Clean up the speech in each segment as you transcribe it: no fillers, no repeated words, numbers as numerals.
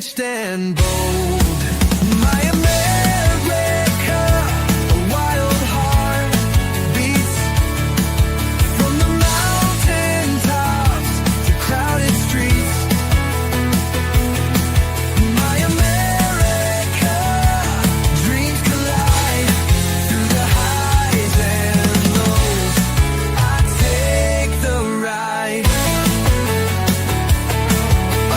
unhitched and bold. My America, a wild heart beats from the mountain tops to crowded streets. My America, dreams collide through the highs and lows. I take the ride. I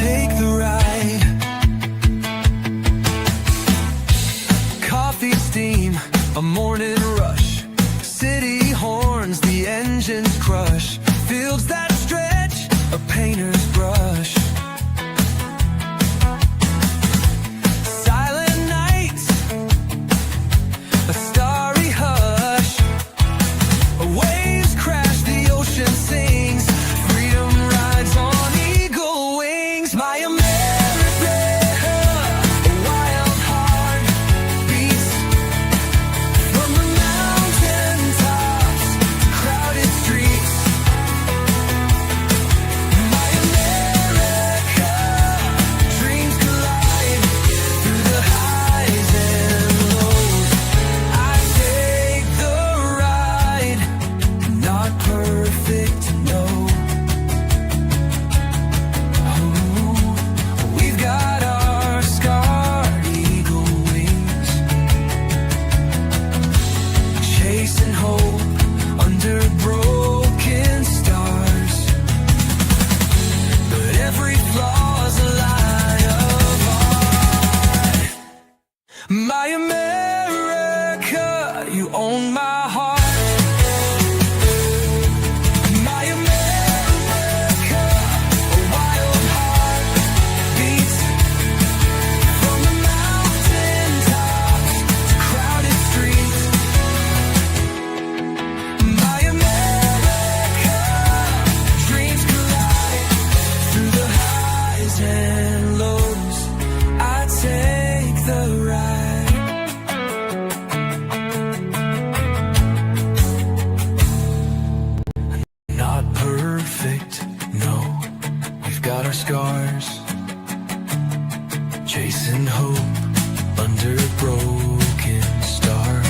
take the ride. Coffee steam, a morning rush. City horns, the engines crush. Fields that stretch, a painter's brush. Silent nights, a starry hush. Waves crash, the ocean sings. Freedom rides on eagle wings. My America, a wild heart beats from the mountain tops to crowded streets. My America, dreams collide through the highs and lows. I take the ride, not perfect, no. We've got our scarred eagle wings, chasing hope under broken stars. But every flaw's a line of art. My America, you own my heart. My America, a wild heart beats from the mountain tops to crowded streets. My America, dreams collide through the highs and lows. I take the ride. Not perfect, no. We've got our scars, chasing hope under broken stars.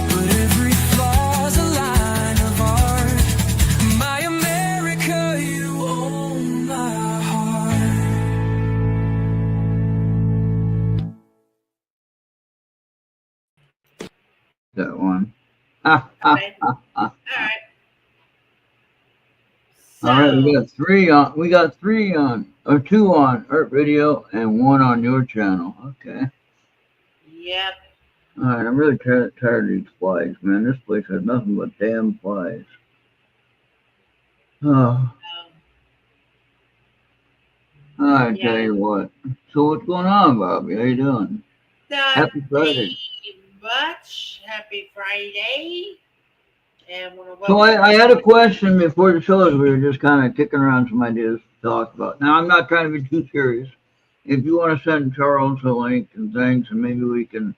But every flaw's a line of art. My America, you own my heart. That one. Okay. All right. All right, we So, got three on, or two on ERRT Radio and one on your channel. Okay. yep. All right, I'm really tired of these flies, man. This place has nothing but damn flies. Oh, I tell Yeah. you what. So what's going on, Bobby? How you doing? Happy Friday. Much. Happy Friday. And want to So welcome. I had a question before the show as we were just kind of kicking around some ideas to talk about. Now, I'm not trying to be too serious. If you want to send Charles a link and things, and maybe we can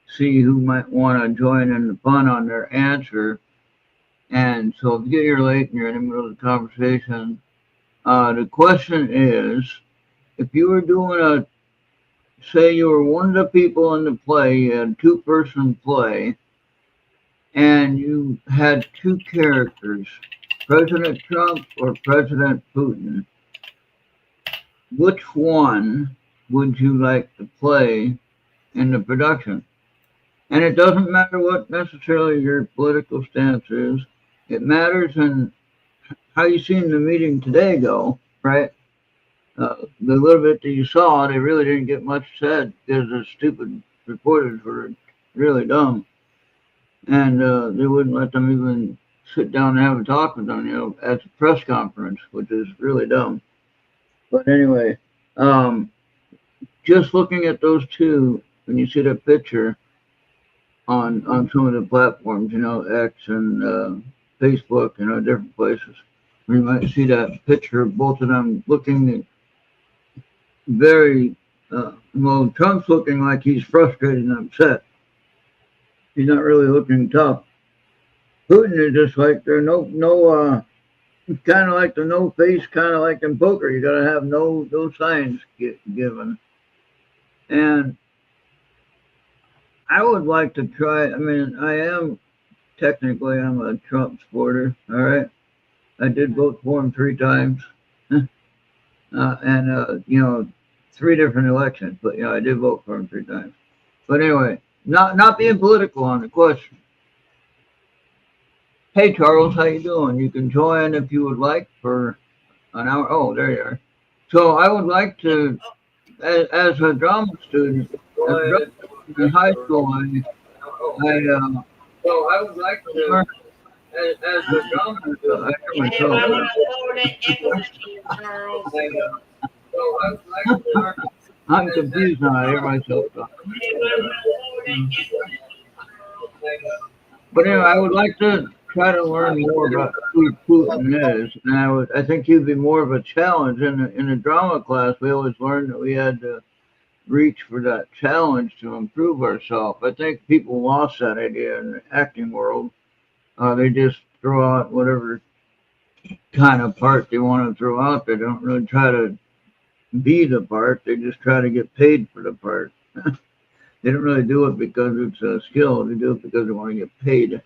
see who might want to join in the fun on their answer. And so if you get here late and you're in the middle of the conversation, the question is, if you were doing say you were one of the people in the play, you had a two-person play, and you had two characters, President Trump or President Putin, which one would you like to play in the production? And it doesn't matter what necessarily your political stance is. It matters in how you seen the meeting today go, right? The little bit that you saw, they really didn't get much said because the stupid reporters were really dumb. And they wouldn't let them even sit down and have a talk with them, at the press conference, which is really dumb. But anyway, just looking at those two, when you see that picture on some of the platforms, X and Facebook, different places, where you might see that picture of both of them looking very, well, Trump's looking like he's frustrated and upset. He's not really looking tough. Putin is just like, there's no It's kind of like the no face, kind of like in poker. You got to have no signs given. And I would like to try. I mean, I'm a Trump supporter. All right, I did vote for him 3 times, and three different elections. But I did vote for him 3 times. But anyway, not being political on the question. Hey Charles, how you doing? You can join if you would like for an hour. Oh, there you are. So I would like to, as a drama student, as a drama student in high school, I would like to learn as a drama student. I hear Yeah, I myself. want to lower that echo machine, Charles. I would like to learn. I'm confused now. I hear myself talking. But anyway, I would like to try to learn more about who Putin is, and I think he'd be more of a challenge in the drama class. We always learned that we had to reach for that challenge to improve ourselves. I think people lost that idea in the acting world. They just throw out whatever kind of part they want to throw out. They don't really try to be the part. They just try to get paid for the part. They don't really do it because it's a skill. They do it because they want to get paid.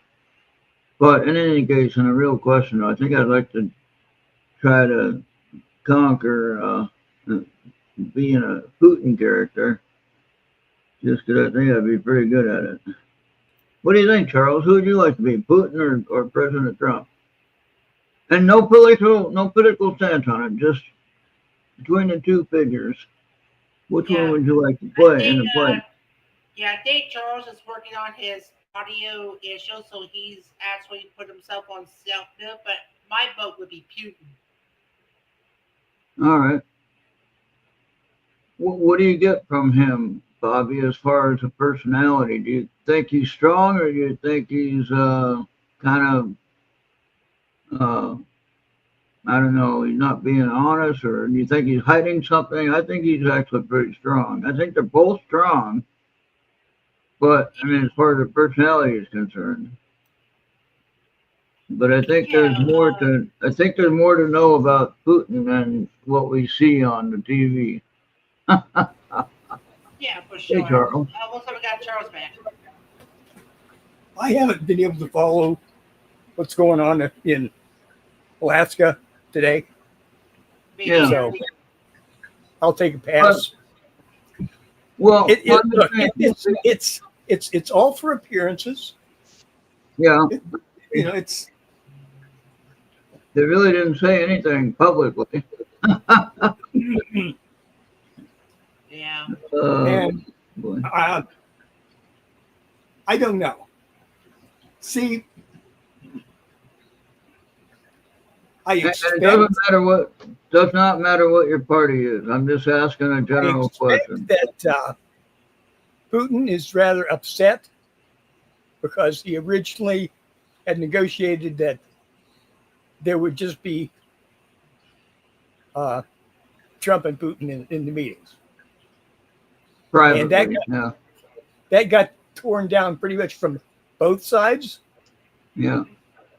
But in any case, in a real question, I think I'd like to try to conquer being a Putin character, just because I think I'd be pretty good at it. What do you think, Charles? Who would you like to be, Putin or President Trump? And no political stance on it, just between the two figures. Which one would you like to play in the play? I think Charles is working on his audio issue, so he's actually put himself on self-mute, but my vote would be Putin. All right. What do you get from him, Bobby, as far as a personality? Do you think he's strong, or do you think he's kind of, I don't know, he's not being honest, or do you think he's hiding something? I think he's actually pretty strong. I think they're both strong, but I mean, as far as the personality is concerned. But I think there's more to know about Putin than what we see on the TV. Yeah, for sure. Hey, Charles. Looks like we got Charles back. I haven't been able to follow what's going on in Alaska today, Yeah. so I'll take a pass. Well, Look, it's all for appearances. yeah, It's they really didn't say anything publicly. Yeah. and Boy. I don't know. See, I And expect it does not matter what your party is. I'm just asking a general question. that Putin is rather upset because he originally had negotiated that there would just be Trump and Putin in the meetings. Privately, And that got torn down pretty much from both sides. yeah.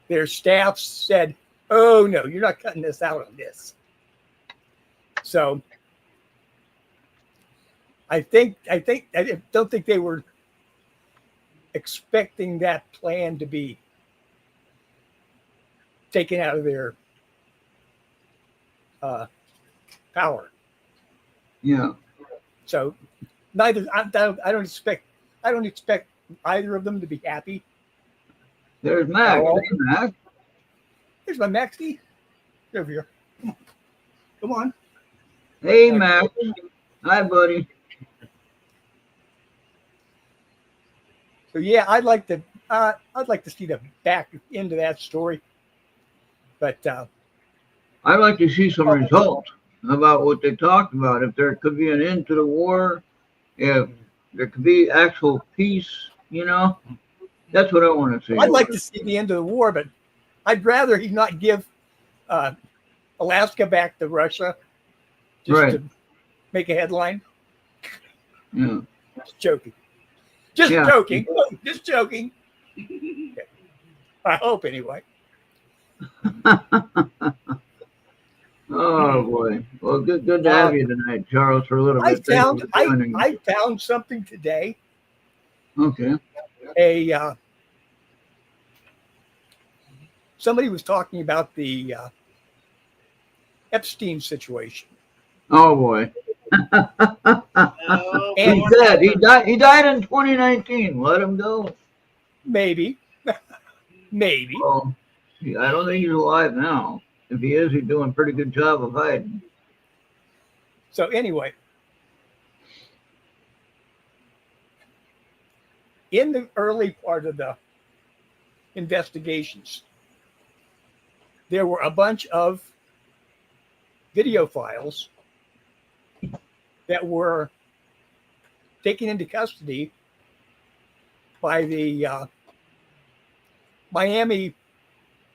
Their staffs said, "Oh no, you're not cutting this out on this." So I don't think they were expecting that plan to be taken out of their power. Yeah. So I don't expect either of them to be happy. There's Mac. Oh. Hey, Mac. Here's my Maxie. Over here. Come on. Hey, Mac. Hi, buddy. So yeah, I'd like to see the back end of that story, but I'd like to see some results about what they talked about. If there could be an end to the war, if there could be actual peace, that's what I want to see. I'd like to see the end of the war, but I'd rather he not give Alaska back to Russia just to make a headline. Yeah. Just joking. Just joking. I hope anyway. Oh boy. Well, good to have you tonight, Charles, for a little I bit. Thank you found for joining us. I found something today. Okay. A somebody was talking about the Epstein situation. Oh boy. Oh, And He's dead. He died in 2019. Let him go. maybe, maybe. Well, I don't think he's alive now. If he is, he's doing a pretty good job of hiding. So anyway, in the early part of the investigations, there were a bunch of video files that were taken into custody by the Miami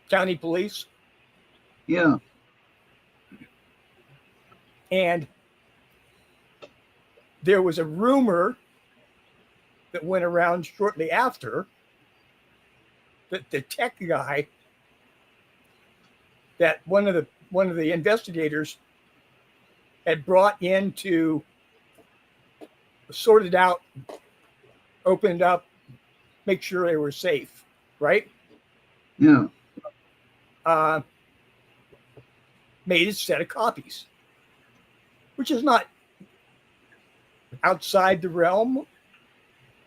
County Police, Yeah. and there was a rumor that went around shortly after that the tech guy, that one of the investigators had brought in to sort it out, open it up, make sure they were safe, right? Yeah. Made a set of copies, which is not outside the realm,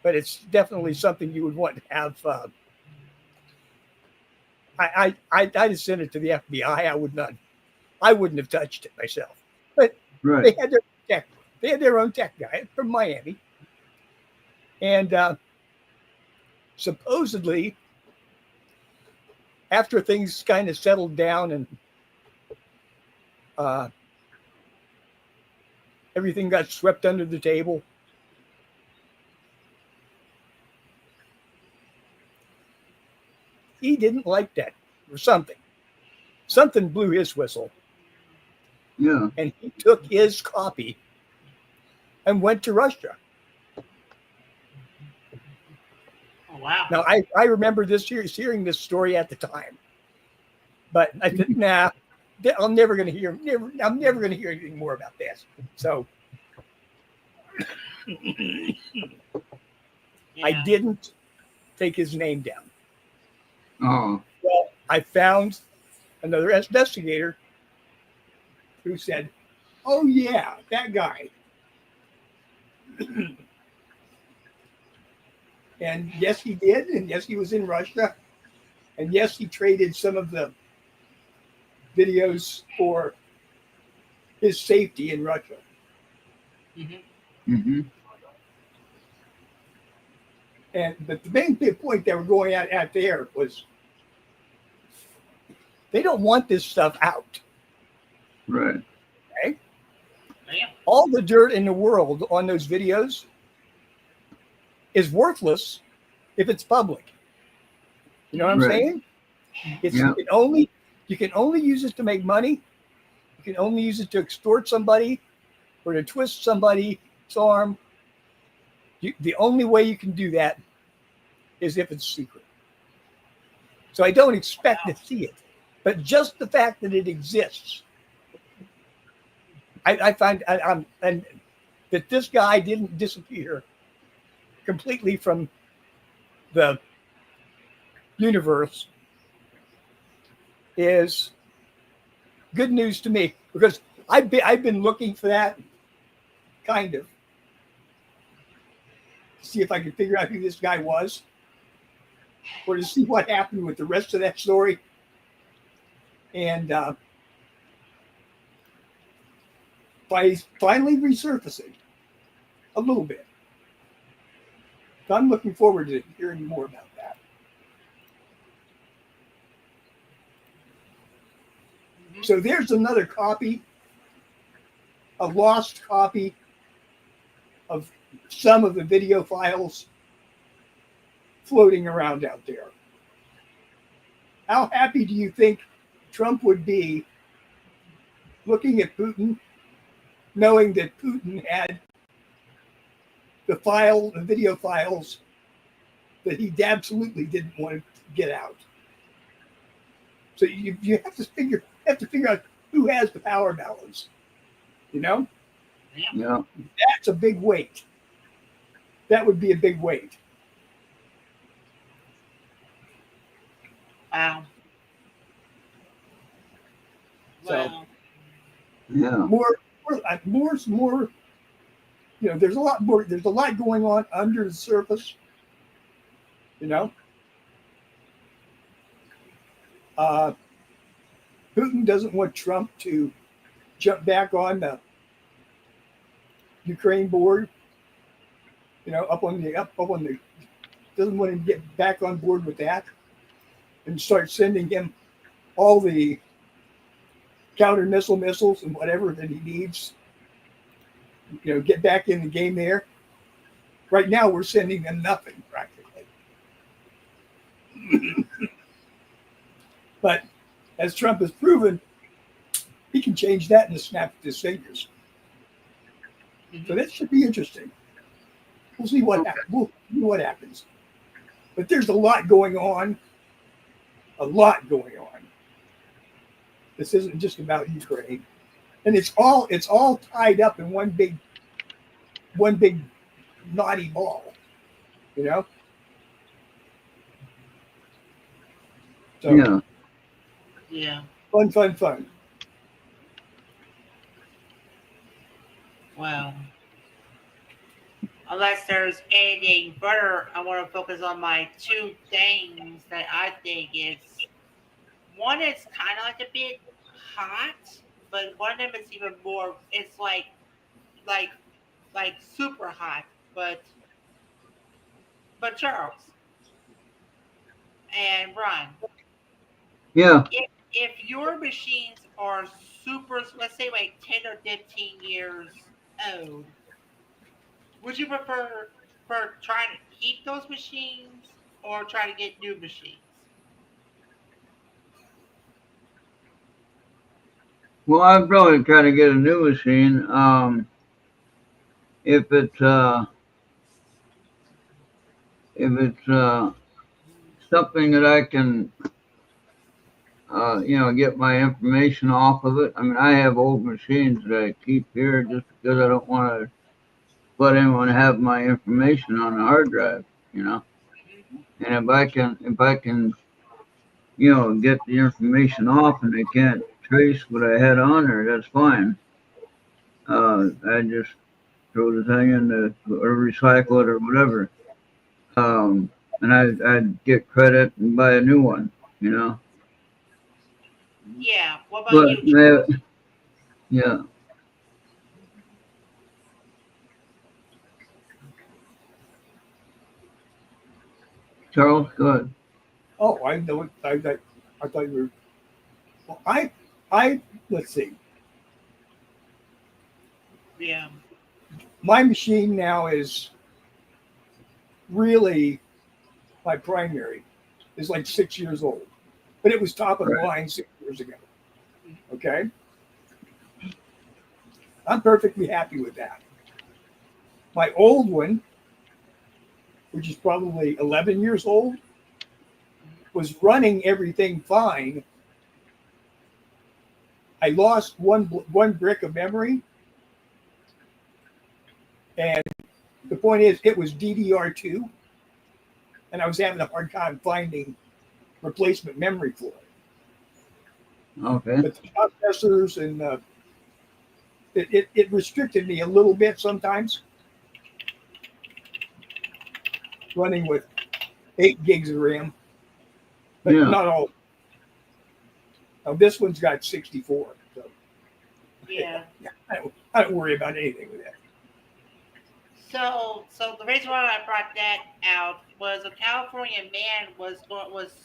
but it's definitely something you would want to have. I'd have sent it to the FBI. I wouldn't have touched it myself. But Right. they had their own tech guy from Miami, and supposedly, after things kind of settled down and everything got swept under the table, he didn't like that or something. Something blew his whistle, Yeah. and he took his copy and went to Russia. Oh, wow. Now, I remember hearing this story at the time, but I said, nah, I'm never going to hear anything more about this. So Yeah. I didn't take his name down. Oh. Well, I found another investigator who said, "Oh yeah, that guy." And yes, he did. And yes, he was in Russia. And yes, he traded some of the videos for his safety in Russia. Mm-hmm. Mm-hmm. But the main big point they were going at there was they don't want this stuff out. Right. Okay? Yeah. All the dirt in the world on those videos is worthless if it's public. You know what I'm Right. saying? It's Yeah. you can only use it to make money. You can only use it to extort somebody or to twist somebody's arm. The only way you can do that is if it's secret. So I don't expect to see it, but just the fact that it exists, I find and that this guy didn't disappear completely from the universe is good news to me, because I've been looking for that, kind of, to see if I could figure out who this guy was, or to see what happened with the rest of that story. And by finally resurfacing a little bit. So I'm looking forward to hearing more about that. So there's another copy, a lost copy of some of the video files floating around out there. How happy do you think Trump would be looking at Putin, knowing that Putin had the video files that he absolutely didn't want to get out? So you have to figure out who has the power balance. You know, Yeah. that's a big weight. That would be a big weight. Wow. So Wow. Yeah. more. You know, there's a lot more. There's a lot going on under the surface. You know, uh, Putin doesn't want Trump to jump back on the Ukraine board. You know, up on the doesn't want him to get back on board with that and start sending him all the counter missiles and whatever that he needs. You know, get back in the game there. Right now, we're sending them nothing practically. But as Trump has proven, he can change that in a snap of his fingers. So that should be interesting. We'll see what happens. We'll see what happens. But there's a lot going on. A lot going on. This isn't just about Ukraine, and it's all tied up in one big knotty ball. You know. So Yeah. Yeah. fun. Wow. Unless there's anything further, I want to focus on my two things that I think is one is kind of like a bit hot, but one of them is even more. It's like like super hot. But Charles and Ron, Yeah. if your machines are super, let's say like 10 or 15 years old, would you prefer for trying to keep those machines or try to get new machines? Well, I'd probably try to get a new machine. If it's something that I can get my information off of it. I mean, I have old machines that I keep here just because I don't want to let anyone have my information on the hard drive. You know, and if I can get the information off and they can't trace what I had on there, that's fine. I just throw the thing in or recycle it or whatever. And I'd get credit and buy a new one. You know, Yeah. What about but you, Charles? yeah, Charles, go ahead. Oh, I know. I thought you were. Well, I let's see. Yeah. My machine now is really my primary is like 6 years old, but it was top of the Right. line 6 years ago. Okay, I'm perfectly happy with that. My old one, which is probably 11 years old, was running everything fine. I lost one brick of memory, and the point is, it was DDR2, and I was having a hard time finding replacement memory for it. Okay. But the processors and it restricted me a little bit sometimes, running with 8 gigs of RAM, but Yeah. not all. Now this one's got 64, so Yeah. I don't worry about anything with that. So the reason why I brought that out was a California man was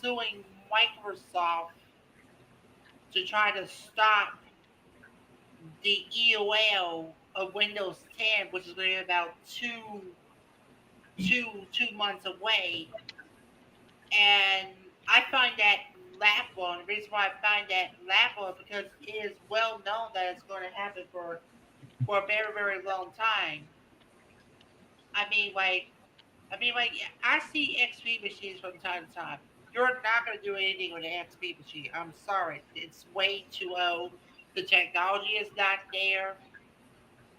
suing Microsoft to try to stop the EOL of Windows 10, which is going to be about 2 months away. And I find that laughable. And the reason why I find that laughable is because it is well known that it's going to happen for a very, very long time. I mean, like, yeah, I see XP machines from time to time. you're not going to do anything with the XP machine. I'm sorry. It's way too old. The technology is not there.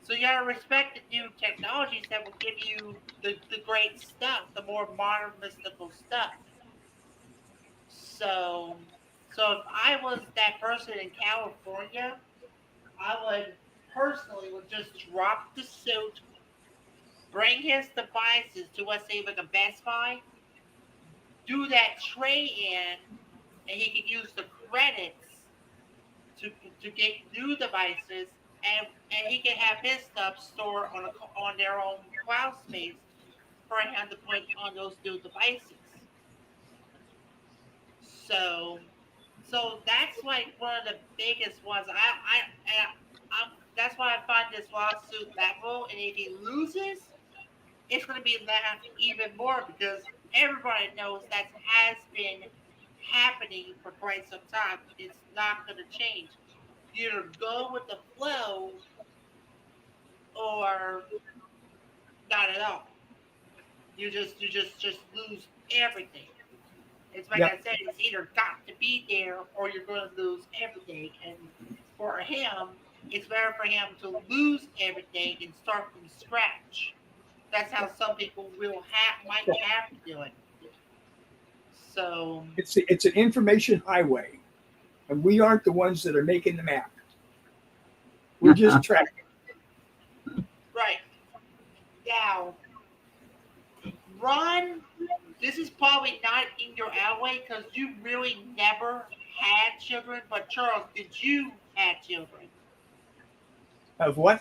So you gotta respect the new technologies that will give you the great stuff, the more modern mystical stuff. So so if I was that person in California, I would personally would just drop the suit, bring his devices to let's say like a Best Buy, do that trade in, and he could use the credits to to get new devices, and he can have his stuff stored on their own cloud space for him to put on those new devices. So so that's like one of the biggest ones. That's why I find this lawsuit laughable. And if he loses, it's going to be laughed even more because everybody knows that has been happening for quite some time. It's not going to change. You either go with the flow or not at all. You just lose everything. It's like Yep. I said, it's either got to be there or you're going to lose everything. And for him, it's better for him to lose everything and start from scratch. That's how some people might have to do it. So It's an information highway, and we aren't the ones that are making the map. We're just tracking. right now, Ron, this is probably not in your alleyway because you really never had children. But Charles, did you have children? Of what?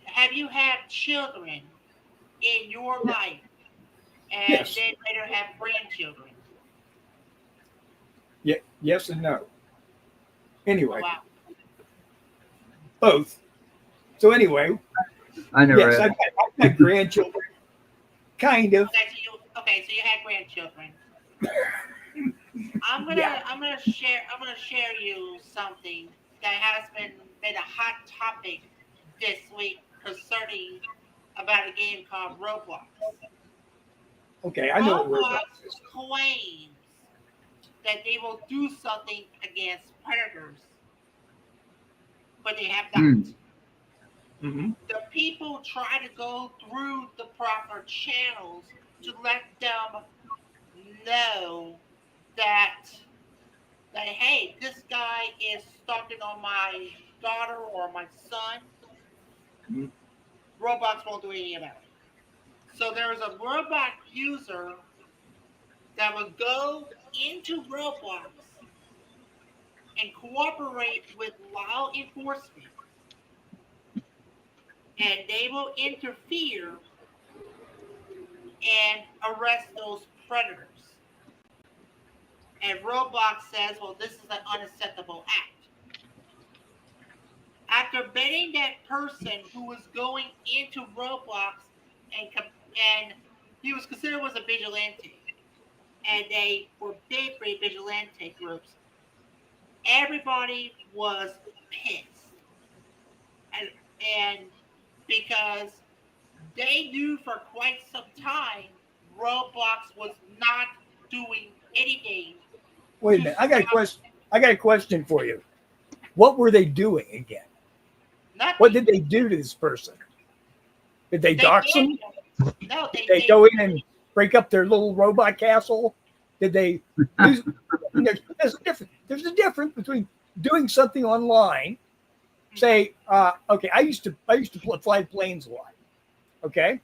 Have you had children in your life and Yes. then later have grandchildren? Yeah. Yes and no. Anyway, Wow. both. So anyway, I never yes, had. I've got grandchildren. Kind of. Okay, so you had grandchildren. Yeah. I'm gonna share you something that has been a hot topic this week concerning about a game called Roblox. Okay, I know what Roblox Roblox is. claims that they will do something against predators, but they have not. Hmm. Mm-hmm. The people try to go through the proper channels to let them know that hey, this guy is stalking on my daughter or my son. Mhm. Roblox won't do anything about it. So there is a Roblox user that would go into Roblox and cooperate with law enforcement, and they will interfere and arrest those predators. And Roblox says, well, this is an unacceptable act. After betting that person who was going into Roblox and he was considered was a vigilante, and they forbid vigilante groups, everybody was pissed, and because they knew for quite some time Roblox was not doing anything. Wait a minute. I got a question for you. What were they doing again? Nothing. What did they do to this person? Did they dox them? No, Did they go in and break up their little robot castle? Did they? There's a difference between doing something online. Say, okay, I used to fly planes a lot. Okay,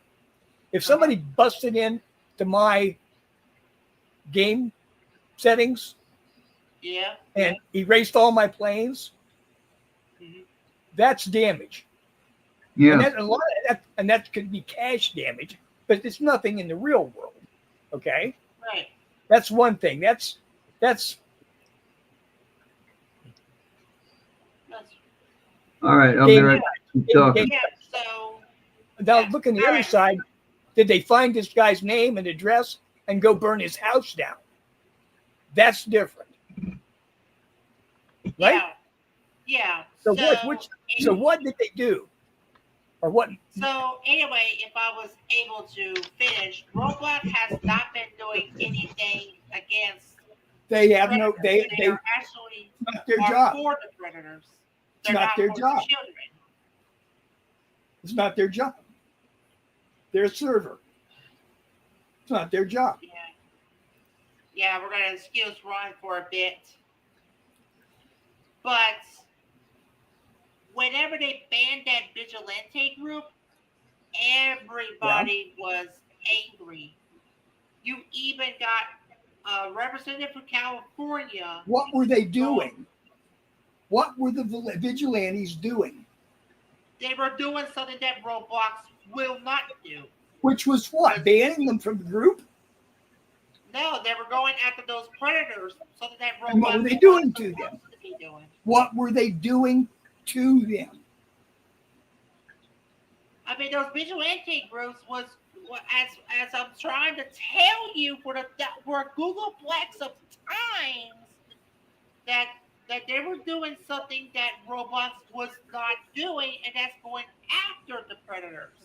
if somebody busted in to my game settings Yeah. and erased all my planes, Mhm. that's damage. Yeah. And that, a lot of that, and that could be cash damage, but it's nothing in the real world. Okay, Right. that's one thing. That's That's All right. I'll be right back. Keep talking. yeah. So now Yeah. look on the All other right. side. Did they find this guy's name and address and go burn his house down? That's different, right? yeah. So what did they do? Or what? So anyway, if I was able to finish, Roblox has not been doing anything against They have predators. no. They are actually not their are job. for the predators. It's They're not their for job. the children. It's not their job. They're a server. It's not their job. Yeah. Yeah, we're gonna excuse Ron for a bit. But whenever they banned that vigilante group, everybody was angry. You even got a representative from California. What were they doing? What were the vigilantes doing? They were doing something that Roblox will not do. Which was what? Banning them from the group? No, they were going after those predators, something that Roblox And what were they doing to them? to be doing. What were they doing to them? I mean, those vigilante groups was as I'm trying to tell you for a Googleplex of times that they were doing something that Roblox was not doing, and that's going after the predators.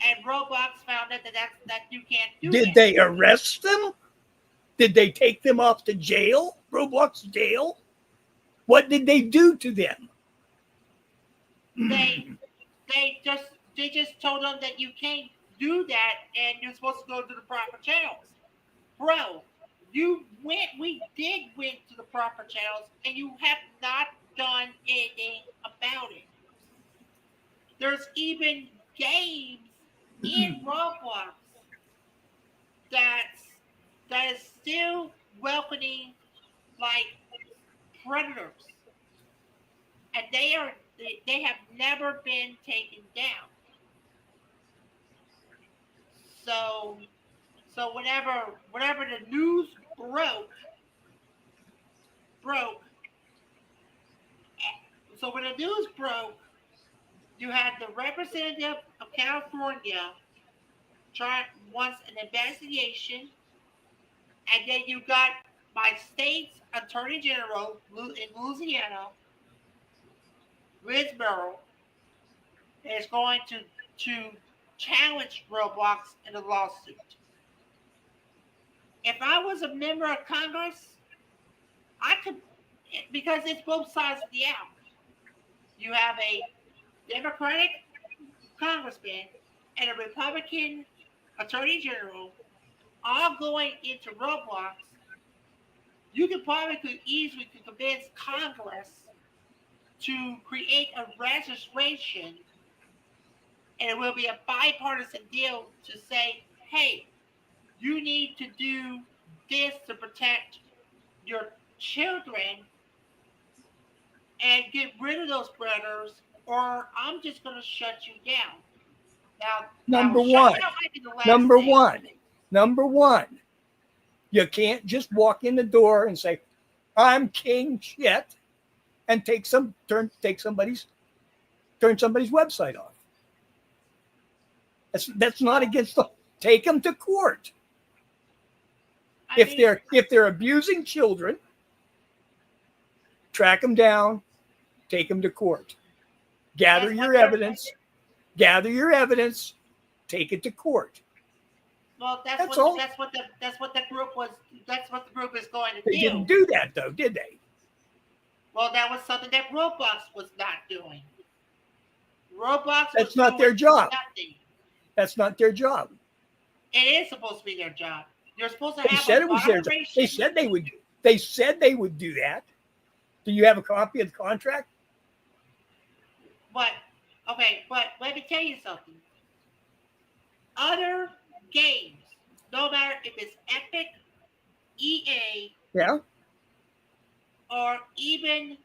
And Roblox found out that you can't do that. Did they arrest them? Did they take them off to jail? Roblox jail? What did they do to them? They just told them that you can't do that and you're supposed to go to the proper channels. Bro, we did went to the proper channels and you have not done anything about it. There's even games in Roblox that is still welcoming like predators. And they have never been taken down. So whenever the news broke. So when the news broke, you had the representative of California wants an investigation, and then you got my state's attorney general in Louisiana, Liz Burrow, is going to challenge Roblox in a lawsuit. If I was a member of Congress, I could, because it's both sides of the aisle. You have a Democratic congressman and a Republican attorney general all going into Roblox. You could easily convince Congress to create a registration, and it will be a bipartisan deal to say, hey, you need to do this to protect your children and get rid of those predators, or I'm just going to shut you down. Number one, you can't just walk in the door and say, I'm king shit, and turn somebody's website off. That's not against the. Take them to court. If they're abusing children, track them down, take them to court. Gather your evidence, take it to court. Well, that's what the group was. That's what the group is going to do. They didn't do that though, did they? Well, that was something that Roblox was not doing. That's not their job. That's not their job. It is supposed to be their job. You're supposed to have. They said it was their job. They said they would. They said they would do that. Do you have a copy of the contract? But let me tell you something. Other games, no matter if it's Epic, EA, yeah, or even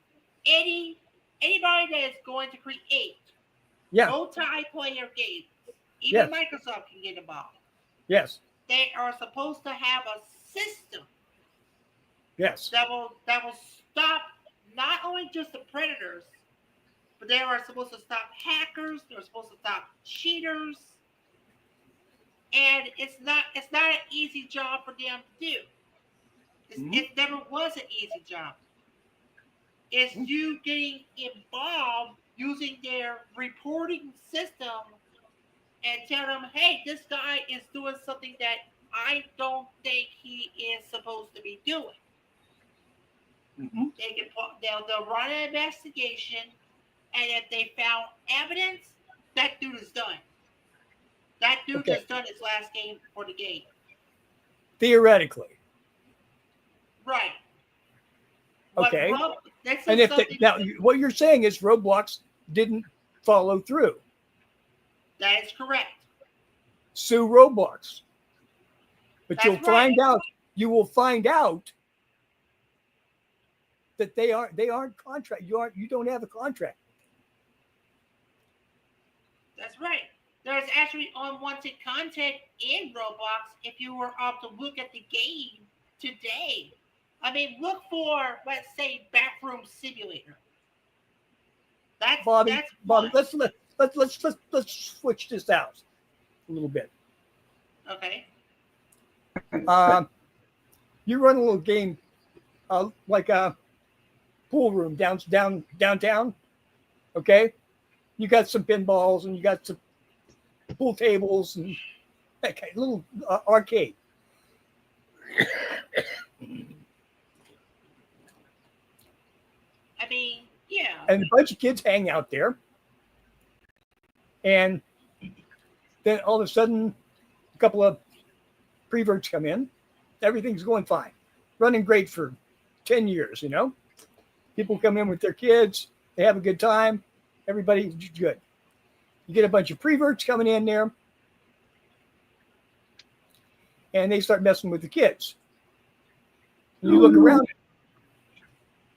anybody that is going to create multiplayer games, even Microsoft can get involved. Yes. They are supposed to have a system. Yes. That will stop not only just the predators, but they are supposed to stop hackers. They're supposed to stop cheaters. And it's not an easy job for them to do. It never was an easy job. It's you getting involved. using their reporting system and tell them, hey, this guy is doing something that I don't think he is supposed to be doing. Mm-hmm. They'll run an investigation, and if they found evidence, that dude is done. That dude Okay. just done his last game for the game. Theoretically. Right. Okay. This And is if now what you're saying is Roblox didn't follow through. that is correct. Sue Roblox. But That's you'll right. find out. You will find out that they aren't contract. You don't have a contract. That's right. There's actually unwanted content in Roblox if you were up to look at the game today. I mean, look for, let's say, Backroom Simulator. Bobby, that's Bobby, one. let's switch this out a little bit. Okay. You run a little game like a pool room downtown. Okay, you got some pinballs and you got some pool tables and okay, little arcade. I mean, yeah. And a bunch of kids hang out there. And then all of a sudden, a couple of preverts come in. Everything's going fine. Running great for 10 years, you know. People come in with their kids. They have a good time. Everybody's good. You get a bunch of preverts coming in there. And they start messing with the kids. And you look around.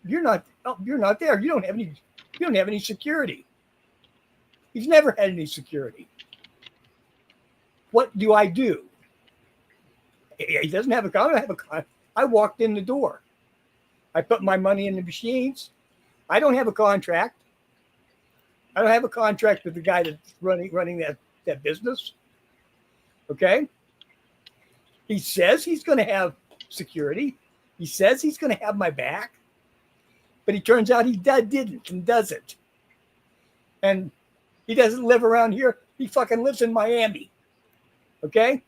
You're not there. You don't have any security. He's never had any security. What do I do? He doesn't have a contract. I walked in the door. I put my money in the machines. I don't have a contract. I don't have a contract with the guy that's running that business. Okay? He says he's going to have security. He says he's going to have my back. But he turns out he didn't and doesn't. And he doesn't live around here. He fucking lives in Miami. Okay?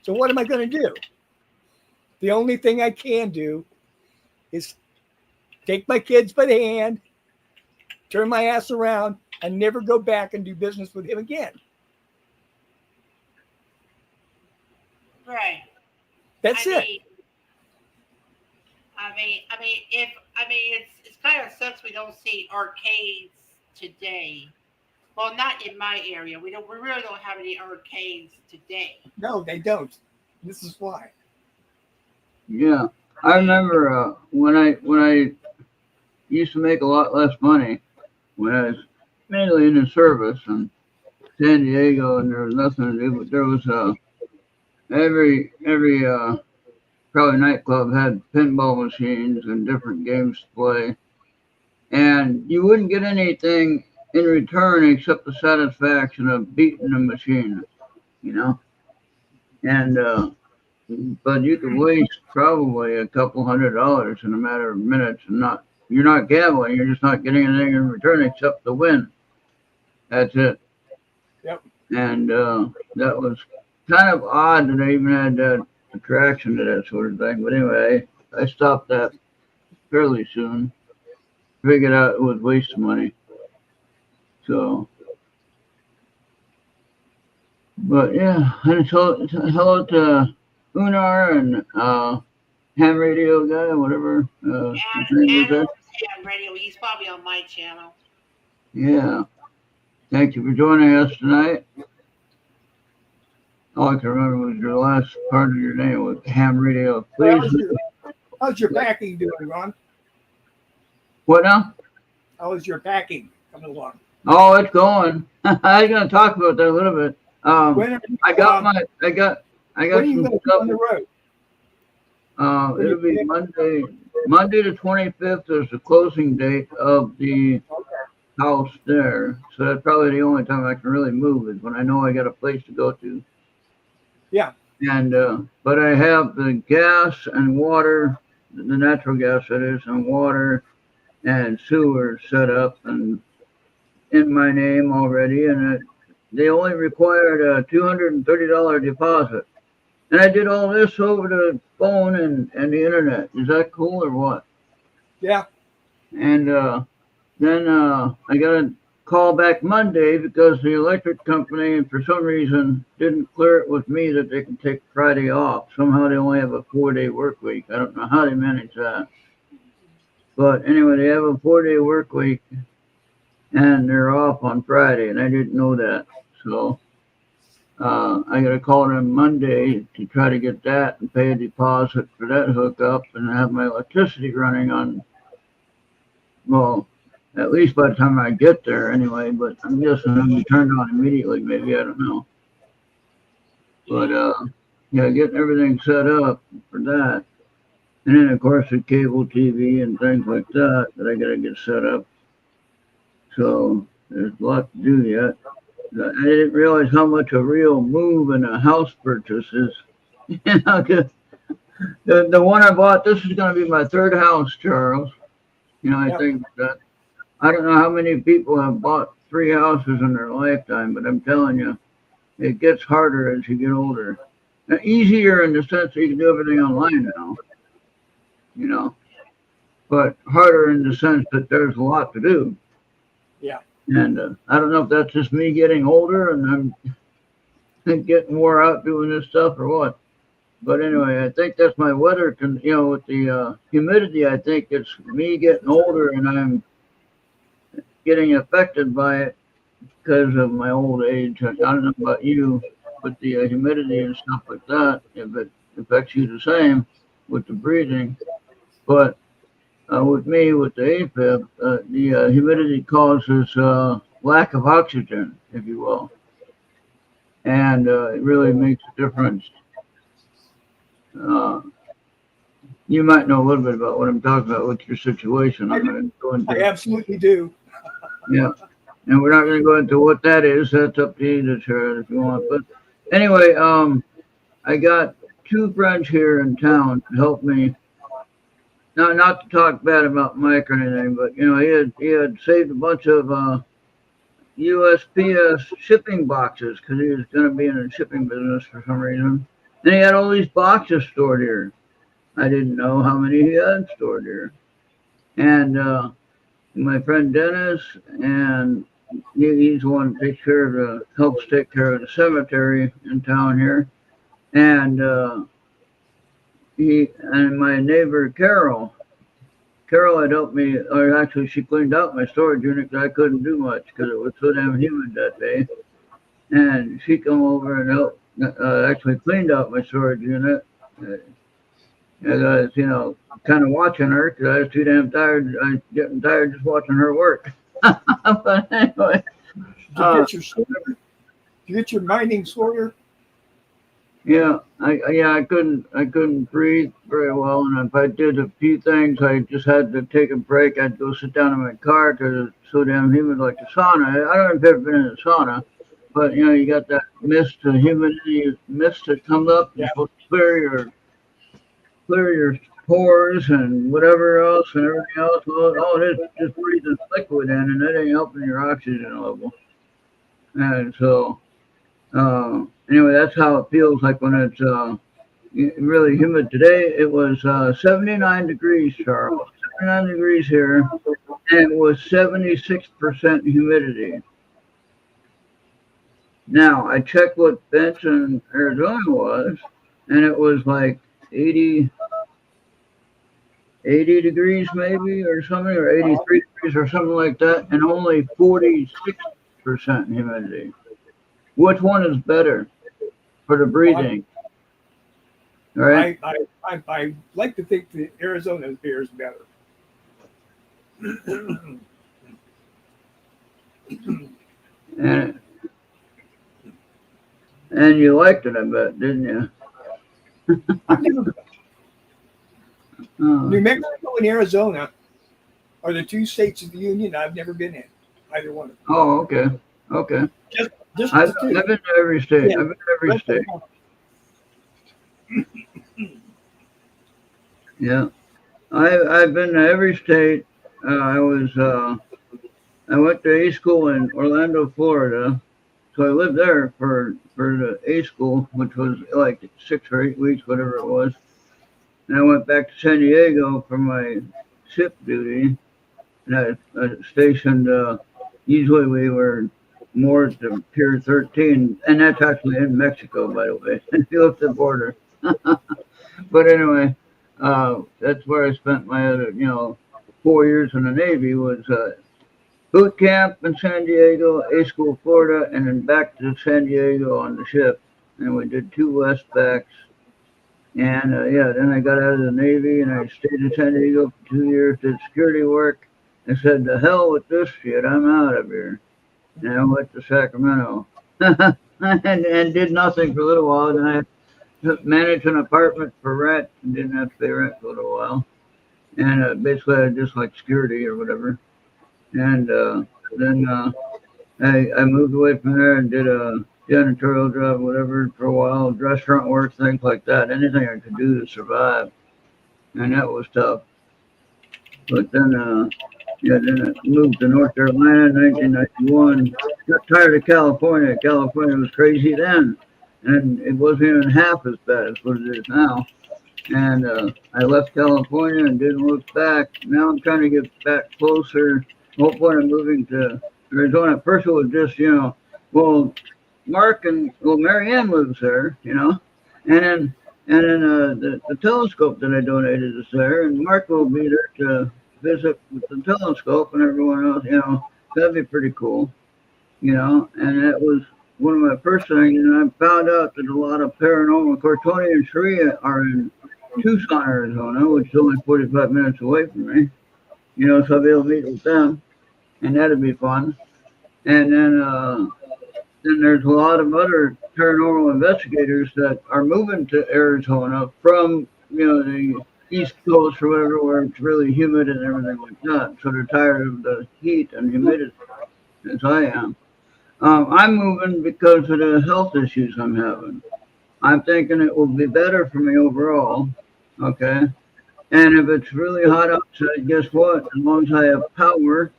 So what am I going to do? The only thing I can do is take my kids by the hand, turn my ass around, and never go back and do business with him again. Right. That's it. It's kind of sucks we don't see arcades today. Well, not in my area. We really don't have any arcades today. No, they don't. This is why. Yeah, I remember when I used to make a lot less money when I was mainly in the service in San Diego, and there was nothing to do. But there was every probably nightclub had pinball machines and different games to play, and you wouldn't get anything in return except the satisfaction of beating the machine, you know. And but you could waste probably a couple $100 in a matter of minutes, and you're not gambling. You're just not getting anything in return except the win. That's it. Yep. And that was kind of odd that I even had that attraction to that sort of thing. But anyway, I stopped that fairly soon. Figured out it was waste of money. So, but yeah, and so hello to Unar and ham radio guy, whatever his name is there. Ham radio. He's probably on my channel. Yeah. Thank you for joining us tonight. All I can remember was your last part of your name was ham radio. Please. How's your packing doing, Ron? What now? How is your packing coming along? Oh, it's going. I was gonna talk about that a little bit. I got when are you some going to stuff. on the road? It'll be Monday the 25th is the closing date of the house there. So that's probably the only time I can really move is when I know I got a place to go to. Yeah. And but I have the gas and water, the natural gas that is, and water and sewer set up, and in my name already, and they only required a $230 deposit. And I did all this over the phone and the internet. Is that cool or what? Yeah. And then I got a call back Monday because the electric company, for some reason, didn't clear it with me that they can take Friday off. Somehow they only have a 4-day work week. I don't know how they manage that. But anyway, they have a 4-day work week, and they're off on Friday, and I didn't know that. So I got to call them Monday to try to get that and pay a deposit for that hookup and have my electricity running on, well, at least by the time I get there anyway, but I'm guessing it'll be turned on immediately, maybe, I don't know. But yeah, getting everything set up for that. And then, of course, the cable TV and things like that I got to get set up. So there's a lot to do yet. I didn't realize how much a real move in a house purchase is. You know, 'cause the one I bought, this is going to be my third house, Charles. You know, I think that I don't know how many people have bought 3 houses in their lifetime, but I'm telling you, it gets harder as you get older. Now, easier in the sense that you can do everything online now, you know, but harder in the sense that there's a lot to do. Yeah. And I don't know if that's just me getting older and I'm getting wore out doing this stuff or what. But anyway, I think that's my weather. You know, with the humidity, I think it's me getting older and I'm getting affected by it because of my old age. I don't know about you, but the humidity and stuff like that, if it affects you the same with the breathing. But with me, with the AFib, the humidity causes lack of oxygen, if you will. And it really makes a difference. You might know a little bit about what I'm talking about with your situation. I'm going to go into I absolutely do. Yeah. And we're not going to go into what that is. That's up to you to share it if you want. But anyway, I got 2 friends here in town to help me. Now, not to talk bad about Mike or anything, but you know, he had saved a bunch of USPS shipping boxes because he was going to be in the shipping business for some reason. And he had all these boxes stored here. I didn't know how many he had stored here. And my friend Dennis, and he's the one that helps take care of the cemetery in town here. And my neighbor Carol had helped me, or actually she cleaned out my storage unit because I couldn't do much because it was so damn humid that day. And she come over and helped, actually cleaned out my storage unit. And I was, you know, kind of watching her because I was too damn tired. I was getting tired just watching her work. But anyway. Did you get your mining sorter? Yeah, I couldn't breathe very well, and if I did a few things, I just had to take a break. I'd go sit down in my car because it's so damn humid, like the sauna. I don't know if you've ever been in a sauna, but you know, you got that mist, the humidity mist that comes up. You're supposed to clear your pores and whatever else and everything else. Well, it is just breathing liquid in, and that ain't helping your oxygen level. And so. Anyway, that's how it feels like when it's really humid. Today it was 79 degrees, Charles. 79 degrees here, and it was 76% humidity. Now, I checked what Benson, Arizona was, and it was like 80 degrees maybe or something, or 83 degrees or something like that, and only 46% humidity. Which one is better for the breathing? All right. I like to think the Arizona beer is better. And you liked it, I bet, didn't you? New Mexico and Arizona are the 2 states of the union I've never been in, either one of them. Oh, okay. Okay. Just I've been to every state. Yeah. I've been to every state. Yeah. I've been to every state. I I went to A school in Orlando, Florida. So I lived there for the A school, which was like 6 or 8 weeks, whatever it was. And I went back to San Diego for my ship duty. And I stationed. Usually we were moored to Pier 13, and that's actually in Mexico, by the way. If you look at the border. But anyway, that's where I spent my other, 4 years in the Navy was boot camp in San Diego, A school, Florida, and then back to San Diego on the ship. And we did 2 Westbacks. And yeah, then I got out of the Navy and I stayed in San Diego for 2 years, did security work, and said, "The hell with this shit, I'm out of here." And I went to Sacramento and did nothing for a little while. Then I managed an apartment for rent and didn't have to pay rent for a little while. And basically, I just like security or whatever. And then I moved away from there and did a janitorial job, whatever, for a while, restaurant work, things like that, anything I could do to survive. And that was tough. But then, yeah, then I moved to North Carolina in 1991. Got tired of California. California was crazy then. And it wasn't even half as bad as what it is now. And I left California and didn't look back. Now I'm trying to get back closer. Hopefully I'm moving to Arizona. First it was just, well, Mark and, well, Marianne lives there, and then the telescope that I donated is there, and Mark will be there to visit with the telescope and everyone else, that'd be pretty cool, and that was one of my first things. And I found out that a lot of paranormal, of course, Tony and Sharia are in Tucson, Arizona, which is only 45 minutes away from me, so I'll be able to meet with them, and that'd be fun. And then there's a lot of other paranormal investigators that are moving to Arizona from, the East Coast or whatever, where it's really humid and everything like that. So they're tired of the heat and humidity, as I am. I'm moving because of the health issues I'm having. I'm thinking it will be better for me overall, okay? And if it's really hot outside, guess what? As long as I have power,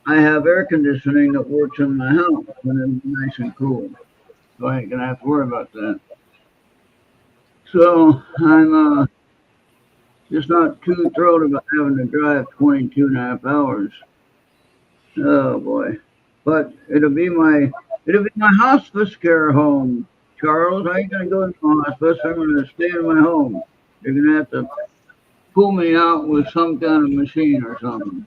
I have air conditioning that works in my house when it's nice and cool. So I ain't gonna have to worry about that. So I'm just not too thrilled about having to drive 22.5 hours. Oh boy. But it'll be my hospice care home, Charles. I ain't gonna go into a hospice. I'm gonna stay in my home. You're gonna have to pull me out with some kind of machine or something.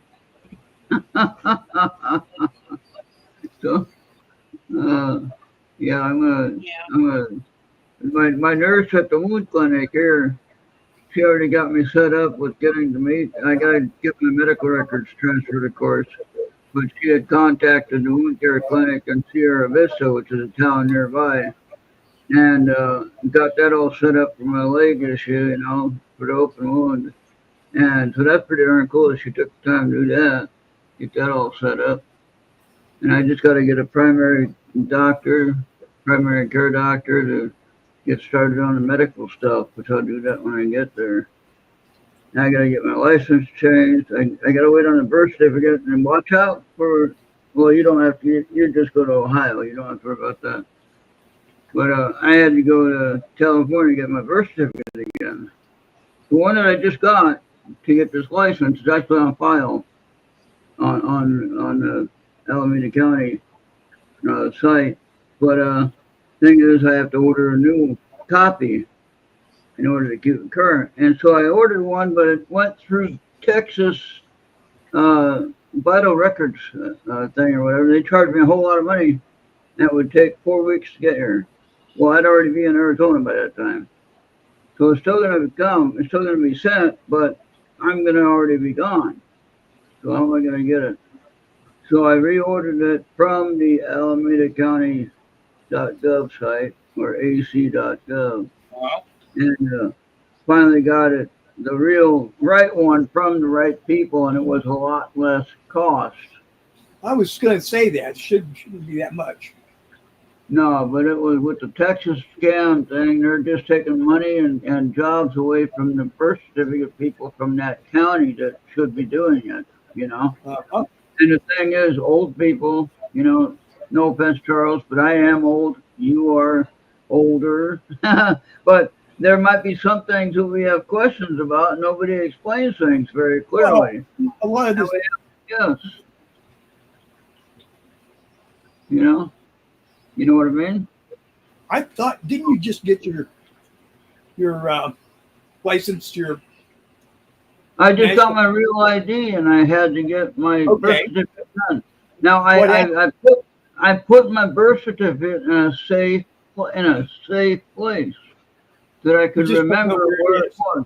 So, yeah, I'm gonna. My nurse at the wound clinic here, she already got me set up with getting to meet. I gotta get my medical records transferred, of course. But she had contacted the wound care clinic in Sierra Vista, which is a town nearby, and got that all set up for my leg issue, for the open wound. And so that's pretty darn cool that she took the time to do that. Get that all set up. And I just got to get a primary care doctor to get started on the medical stuff, which I'll do that when I get there. And I got to get my license changed. I got to wait on the birth certificate and watch out for, well, you don't have to, you just go to Ohio. You don't have to worry about that. But I had to go to California to get my birth certificate again. The one that I just got to get this license is actually on file on the Alameda County site, but thing is, I have to order a new copy in order to keep it current. And so I ordered one, but it went through Texas Vital Records thing or whatever. They charged me a whole lot of money, and it would take 4 weeks to get here. Well, I'd already be in Arizona by that time, so it's still going to come. It's still going to be sent, but I'm going to already be gone. So how am I going to get it? So I reordered it from the Alameda County.gov site, or ac.gov. Wow. And finally got it, the real right one from the right people, and it was a lot less cost. I was going to say that. Shouldn't be that much. No, but it was with the Texas scam thing. They're just taking money and jobs away from the birth certificate people from that county that should be doing it, And the thing is, old people, no offense, Charles, but I am old. You are older. But there might be some things that we have questions about. And nobody explains things very Well, clearly. a lot of And this, we have, yes, you know, you know what I mean? I thought, didn't you just get your license, your I just got national? my real ID and I had to get my birth Okay. certificate done. Now What happened? I put my birth certificate in a safe place that I You could just don't know remember where where it it is. was.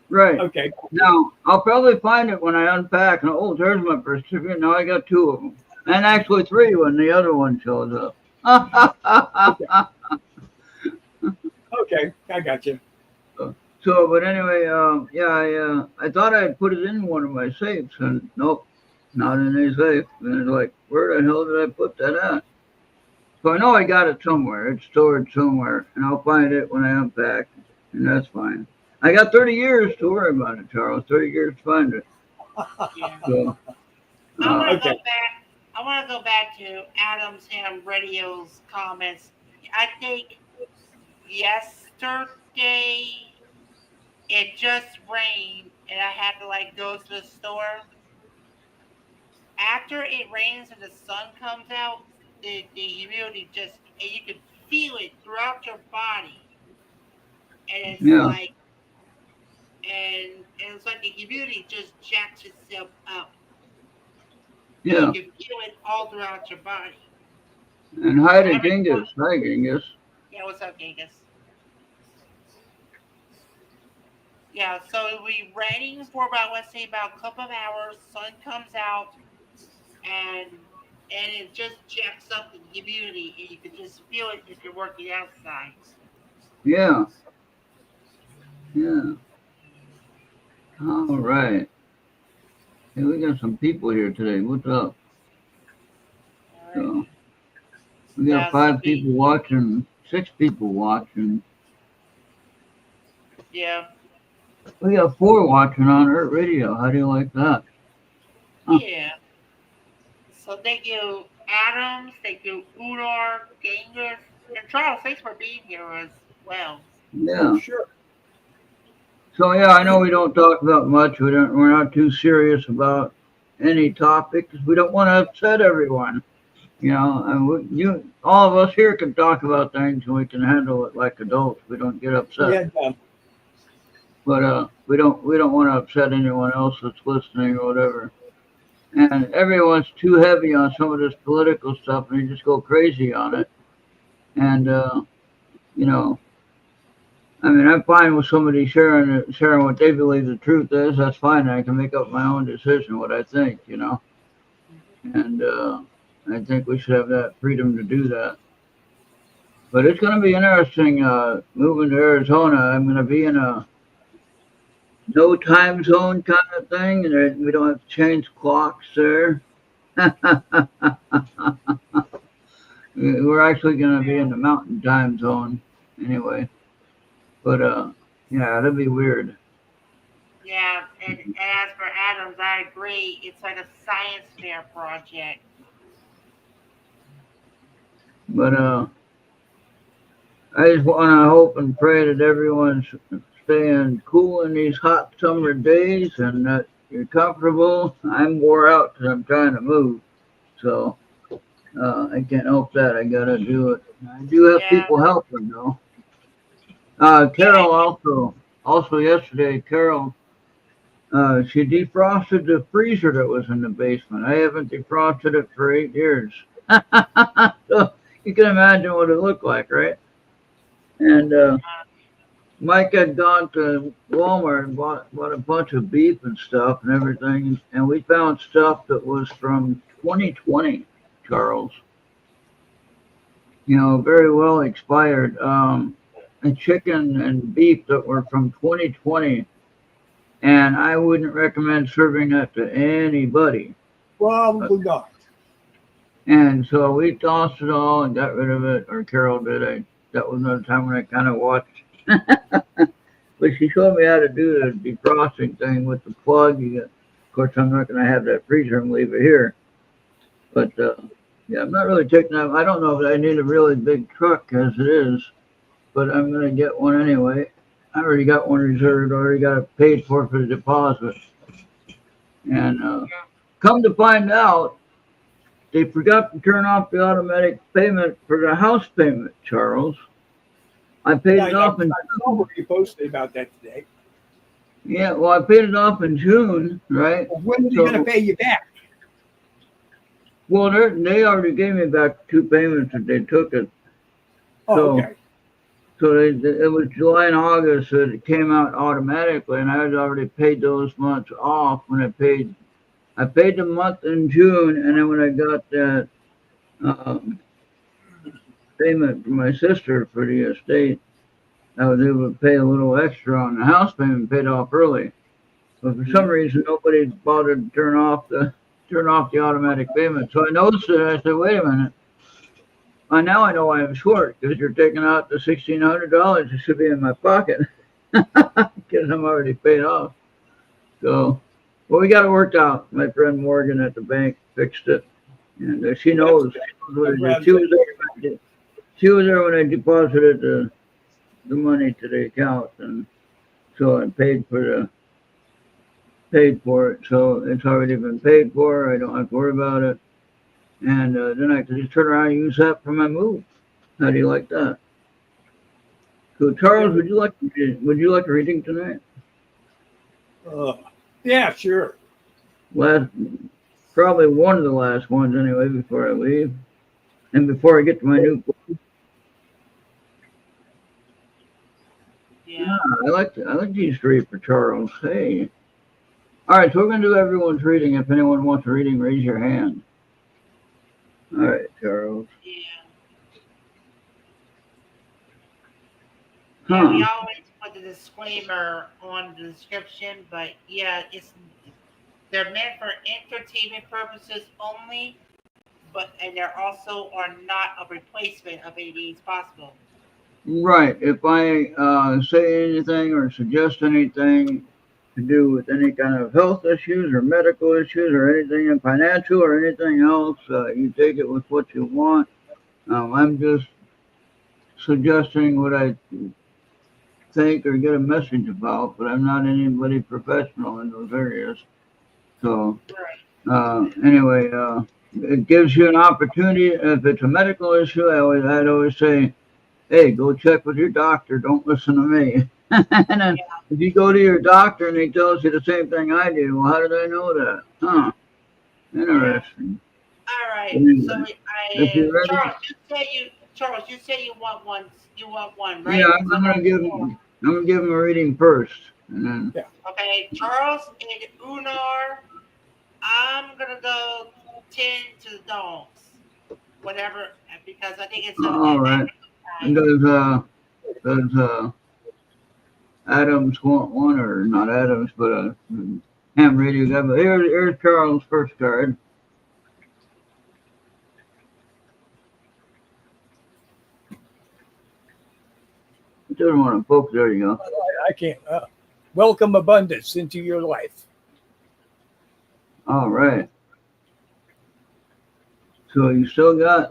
Right. Okay. Now I'll probably find it when I unpack and oh, there's my birth certificate. Now I got two of them. And actually three when the other one shows up. Okay. Okay. I got you. So, but anyway, I thought I had put it in one of my safes, and nope, not in a safe. And it's like, where the hell did I put that at? So I know I got it somewhere. It's stored somewhere, and I'll find it when I unpack, and that's fine. I got 30 years to worry about it, Charles. 30 years to find it. Yeah. So, I want to Okay. go back. I want to go back to Adams Ham Radio's comments. I think yesterday it just rained and I had to like go to the store. After it rains and the sun comes out, the humidity just and you can feel it throughout your body, and yeah, it's like the humidity just jacks itself up, and you yeah. can feel it all throughout your body. And hi So to every Genghis. Hi, Genghis. yeah, what's up, Genghis? Yeah, so it'll be raining for about let's say about a couple of hours. Sun comes out, and it just jacks up the humidity, and you can just feel it if you're working outside. Yeah, yeah. All right. Hey, we got some people here today. What's up? All right. So. We got Yeah, so 5 people watching, 6 people watching. yeah, We got 4 watching on ERRT Radio. How do you like that? Huh. yeah. So thank you, Adams. Thank you, Udar, Genghis, and Charles. Thanks for being here as well. Oh, Yeah. sure. So yeah, I know we don't talk about much. We're not too serious about any topic because we don't want to upset everyone. And all of us here can talk about things and we can handle it like adults. We don't get upset. We had But we don't want to upset anyone else that's listening or whatever. And everyone's too heavy on some of this political stuff, and they just go crazy on it. And you know, I mean, I'm fine with somebody sharing what they believe the truth is. That's fine. I can make up my own decision what I think. And I think we should have that freedom to do that. But it's going to be interesting moving to Arizona. I'm going to be in a no time zone kind of thing, and we don't have to change clocks there. We're actually going to be in the mountain time zone anyway. But yeah, that'd be weird. Yeah, and as for Adams, I agree. It's like a science fair project. But I just want to hope and pray that everyone's staying cool in these hot summer days and that you're comfortable. I'm wore out because I'm trying to move, so I can't help that. I gotta do it. I do have Yeah, people helping though. yeah, Carol also yesterday. Carol, she defrosted the freezer that was in the basement. I haven't defrosted it for 8 years. So you can imagine what it looked like, right? And Mike had gone to Walmart and bought a bunch of beef and stuff and everything, and we found stuff that was from 2020, Charles. Very well expired. And chicken and beef that were from 2020, and I wouldn't recommend serving that to anybody. probably not. And so we tossed it all and got rid of it, or Carol did. That was another time when I kind of watched. But she showed me how to do the defrosting thing with the plug. You course, I'm not going to have that freezer and leave it here. But yeah, I'm not really taking that. I don't know if I need a really big truck as it is, but I'm going to get one anyway. I already got one reserved. I already got it paid for the deposit. And come to find out, they forgot to turn off the automatic payment for the house payment, Charles. I paid it off in June. You posted about that today. Yeah, well, I paid it off in June, right? Well, when are they going to pay you back? Well, they already gave me back 2 payments that they took it. Oh, okay. So it was July and August that it came out automatically, and I had already paid those months off when I paid. I paid the month in June, and then when I got that payment from my sister for the estate, I was able to pay a little extra on the house payment, paid off early. But for some reason, nobody bothered to turn off the automatic payment. So I noticed it. I said, "Wait a minute." Now I know I'm short because you're taking out the $1,600 that should be in my pocket because I'm already paid off. So, well, we got it worked out. My friend Morgan at the bank fixed it, and she knows. She was there when I deposited the money to the account, and so I paid for it. So it's already been paid for. I don't have to worry about it. And then I can just turn around and use that for my move. How do you like that? So, Charles, would you like a reading tonight? Yeah, sure. Probably one of the last ones anyway before I leave, and before I get to my new book. Yeah. I like these 3 for Charles. Hey. All right, so we're gonna do everyone's reading. If anyone wants a reading, raise your hand. All right, Charles. Yeah. Huh. Yeah, we always put the disclaimer on the description, but yeah, they're meant for entertainment purposes only, and there also are not a replacement of any means possible. Right. If I say anything or suggest anything to do with any kind of health issues or medical issues or anything financial or anything else, you take it with what you want. I'm just suggesting what I think or get a message about, but I'm not anybody professional in those areas. So anyway, it gives you an opportunity. If it's a medical issue, I'd always say, hey, go check with your doctor. Don't listen to me. And then if you go to your doctor and he tells you the same thing I did, well, how did I know that? Huh? Interesting. All right. Anyway, So Charles, you say you want one. You want one, right? Yeah, I'm gonna give him a reading first, and then. Okay, Charles and Unar. I'm gonna go 10 to the dogs. Whatever, because I think it's all right. Does Adams want one, or not Adams, but ham radio guy? But here's Charles' first card. It doesn't want to focus. There you go. I can't. Welcome abundance into your life. All right. So you still got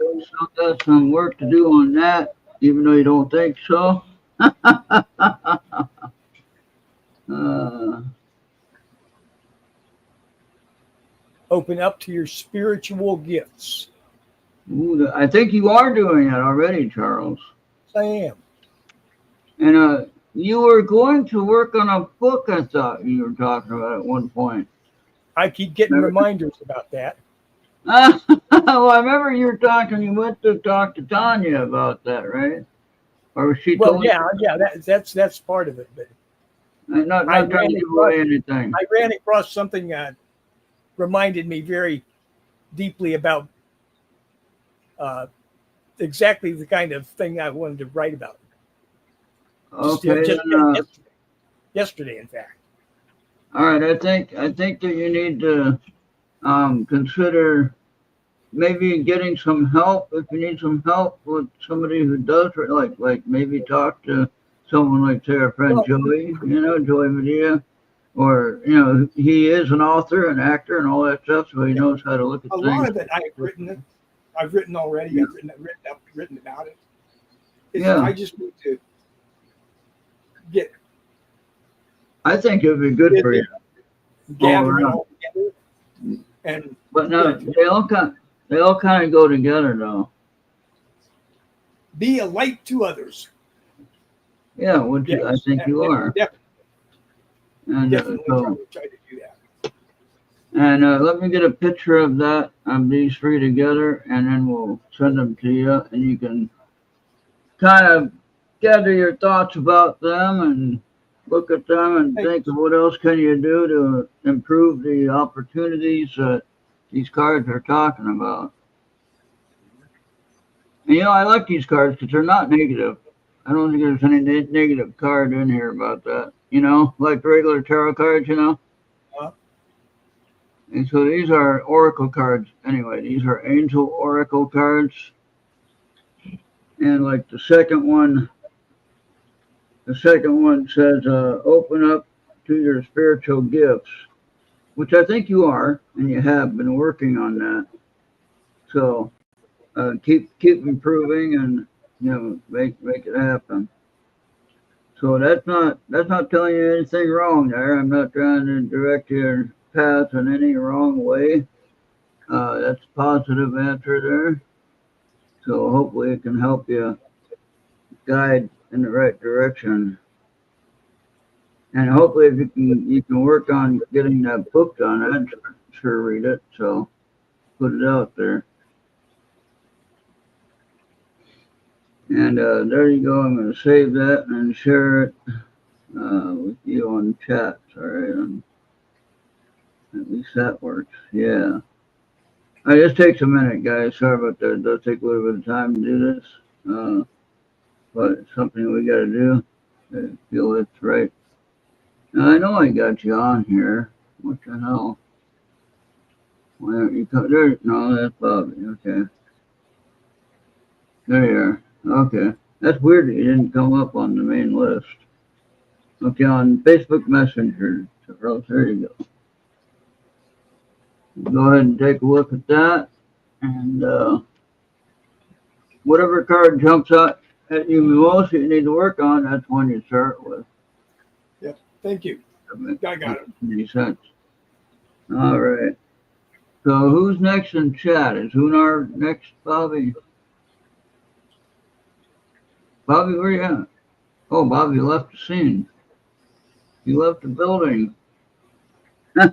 some work to do on that, even though you don't think so. Open up to your spiritual gifts. I think you are doing that already, Charles. I am. And you were going to work on a book, I thought you were talking about at one point. I keep getting reminders about that. Well, I remember you went to talk to Tanya about that, right? Or was she told yeah, that's part of it. But not trying to give away anything. I ran across something reminded me very deeply about exactly the kind of thing I wanted to write about. Okay. Yesterday, in fact. All right. I think that you need to consider maybe getting some help. If you need some help with somebody who does, like maybe talk to someone like, say, our friend Joey, Joey Medina, or you know, he is an author, an actor, and all that stuff, so he knows how to look at A things. lot of it I've written. I've written already. I've written about it. Yeah. I just need to get I think it would be good for you. gather it all together. And But no, they all kind of go together, though. be a light to others. Yeah, which I think you are. And Definitely so, try to do that. and let me get a picture of that, of these three together, and then we'll send them to you, and you can kind of gather your thoughts about them and look at them and think of what else can you do to improve the opportunities that these cards are talking about. And you know, I like these cards because they're not negative. I don't think there's any negative card in here about that. You know, like regular tarot cards, you know. Uh-huh. And so these are oracle cards. Anyway, these are angel oracle cards. And like the second one says, open up to your spiritual gifts, which I think you are, and you have been working on that. So keep improving, and you know, make it happen. So that's not telling you anything wrong there. I'm not trying to direct your path in any wrong way. That's a positive answer there. So hopefully it can help you guide in the right direction. And hopefully if you can work on getting that book done, I'd sure read it. So put it out there. And there you go. I'm going to save that and share it with you on chat. All right. At least that works. Yeah. It just takes a minute, guys. Sorry about that. It does take a little bit of time to do this. But it's something we got to do. I feel it's right. Now, I know I got you on here. What the hell? Why aren't you there? No, that's Bobby. Okay. There you are. Okay. That's weird that you didn't come up on the main list. Okay, on Facebook Messenger. So there you go. Go ahead and take a look at that. And whatever card jumps out at you most that you need to work on, that's one you start with. Yep. Thank you. I got it. Makes sense. All right. So who's next in chat? Is Hunar next, Bobby? Bobby, where you at? Oh, Bobby left the scene. He left the building. Okay,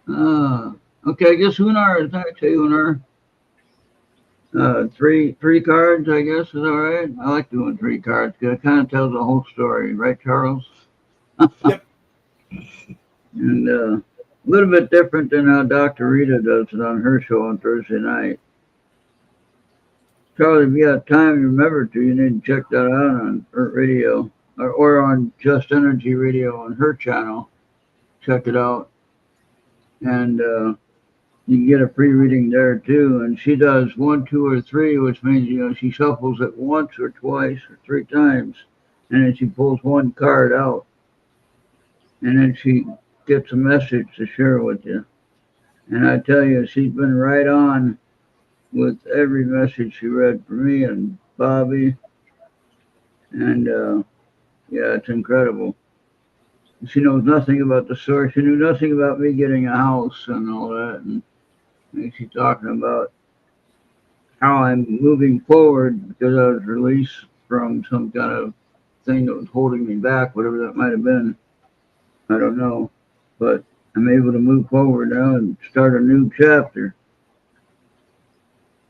I guess Hunar is next. Hey, Hunar. Three cards, I guess, is all right. I like doing 3 cards because it kind of tells the whole story, right, Charles? Yep. And a little bit different than how Dr. Rita does it on her show on Thursday night. Charlie, if you have time, remember to, you need to check that out on ERRT Radio or on Just Energy Radio on her channel. Check it out. And you can get a free reading there too. And she does 1, 2, or 3, which means, you know, she shuffles it once or twice or 3 times. And then she pulls 1 card out. And then she gets a message to share with you. And I tell you, she's been right on with every message she read for me and Bobby. And yeah, it's incredible. She knows nothing about the source. She knew nothing about me getting a house and all that. And she's talking about how I'm moving forward because I was released from some kind of thing that was holding me back, whatever that might have been. I don't know. But I'm able to move forward now and start a new chapter.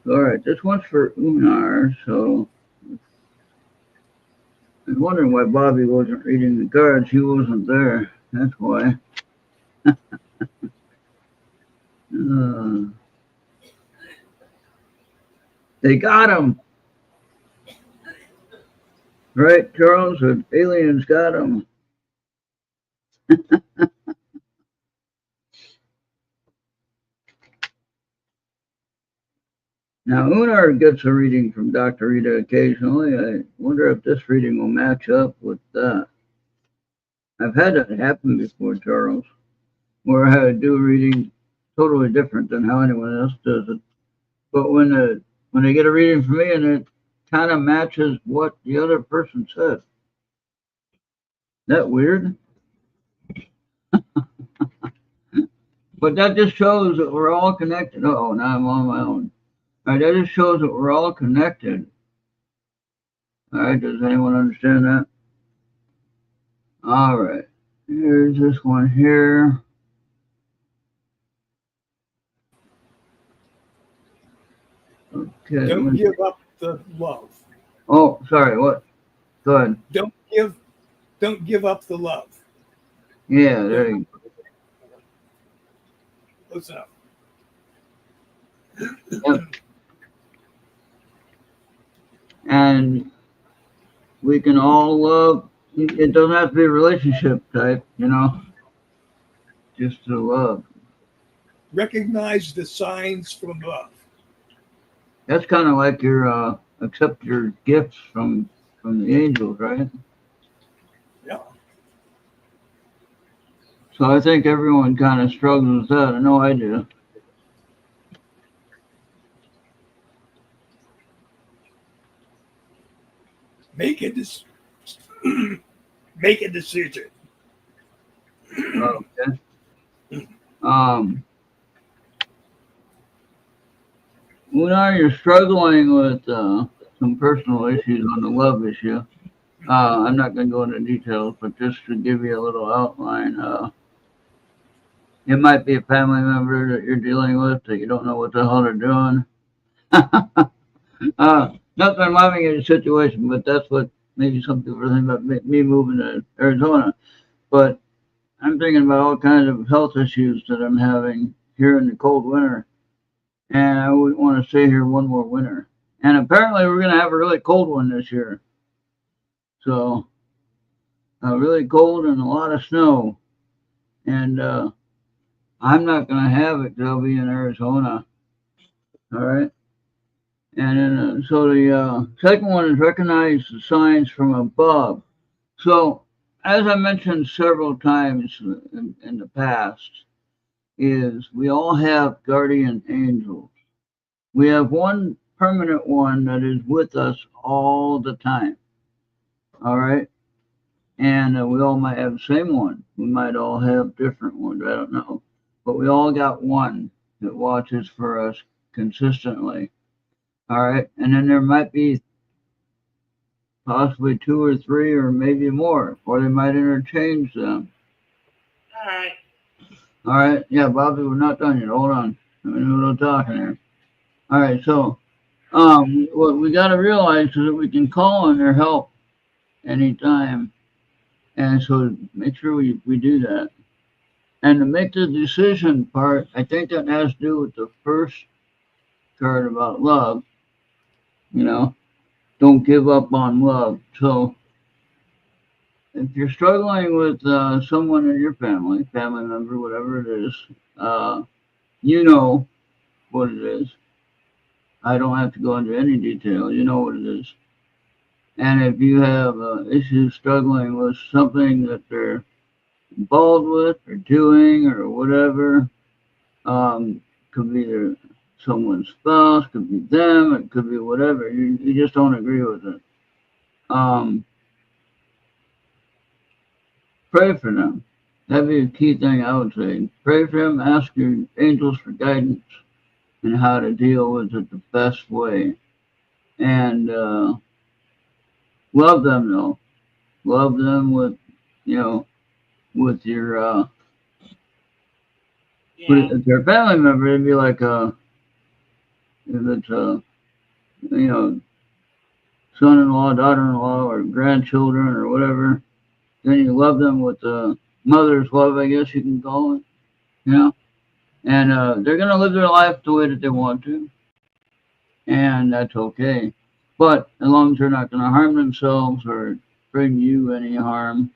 All right, this one's for Unar. So I was wondering why Bobby wasn't reading the cards. He wasn't there. That's why. They got him. Right, Charles? The aliens got him. Now, Unar gets a reading from Dr. Rita occasionally. I wonder if this reading will match up with that. I've had that happen before, Charles, where I had to do a reading totally different than how anyone else does it. But when they get a reading from me and it kind of matches what the other person said, that weird? But that just shows that we're all connected. Oh, now I'm on my own. All right, that just shows that we're all connected. All right, does anyone understand that? All right, here's this one here. Okay. Don't give up the love. Oh, sorry. What? Go ahead. Don't give up the love. Yeah, there you go. What's up? Yep. And we can all love. It doesn't have to be a relationship type, just to love. Recognize the signs from above. That's kind of like your accept your gifts from the angels, right? Yeah. So I think everyone kind of struggles with that. I know I do. Make a make a decision. Okay. When you're struggling with some personal issues on the love issue, I'm not going to go into details, but just to give you a little outline, it might be a family member that you're dealing with that you don't know what the hell they're doing. Not that I'm laughing at the situation, but that's what maybe some people are thinking about me moving to Arizona. But I'm thinking about all kinds of health issues that I'm having here in the cold winter. And I wouldn't want to stay here one more winter. And apparently we're going to have a really cold one this year. So, really cold and a lot of snow. And I'm not going to have it because I'll be in Arizona. All right. And then, so the second one is recognize the signs from above. So, as I mentioned several times in the past, is we all have guardian angels. We have one permanent one that is with us all the time. All right. And we all might have the same one. We might all have different ones. I don't know. But we all got one that watches for us consistently. All right. And then there might be possibly two or three or maybe more, or they might interchange them. All right. All right. Yeah, Bobby, we're not done yet. Hold on. I'm in the middle of talking here. All right. So, what we got to realize is that we can call on their help anytime. And so make sure we do that. And to make the decision part, I think that has to do with the first card about love. Don't give up on love. So if you're struggling with someone in your family member, whatever it is, you know what it is. I don't have to go into any detail. You know what it is. And if you have issues struggling with something that they're involved with or doing or whatever, could be someone's spouse, could be them, it could be whatever. You just don't agree with it. Pray for them. That'd be a key thing I would say. Pray for them, ask your angels for guidance and how to deal with it the best way. And love them though. Love them with with your if they're a family member, it'd be like if it's son-in-law, daughter-in-law, or grandchildren or whatever. Then you love them with mother's love, I guess you can call it. And they're gonna live their life the way that they want to, and that's okay. But as long as they're not gonna harm themselves or bring you any harm,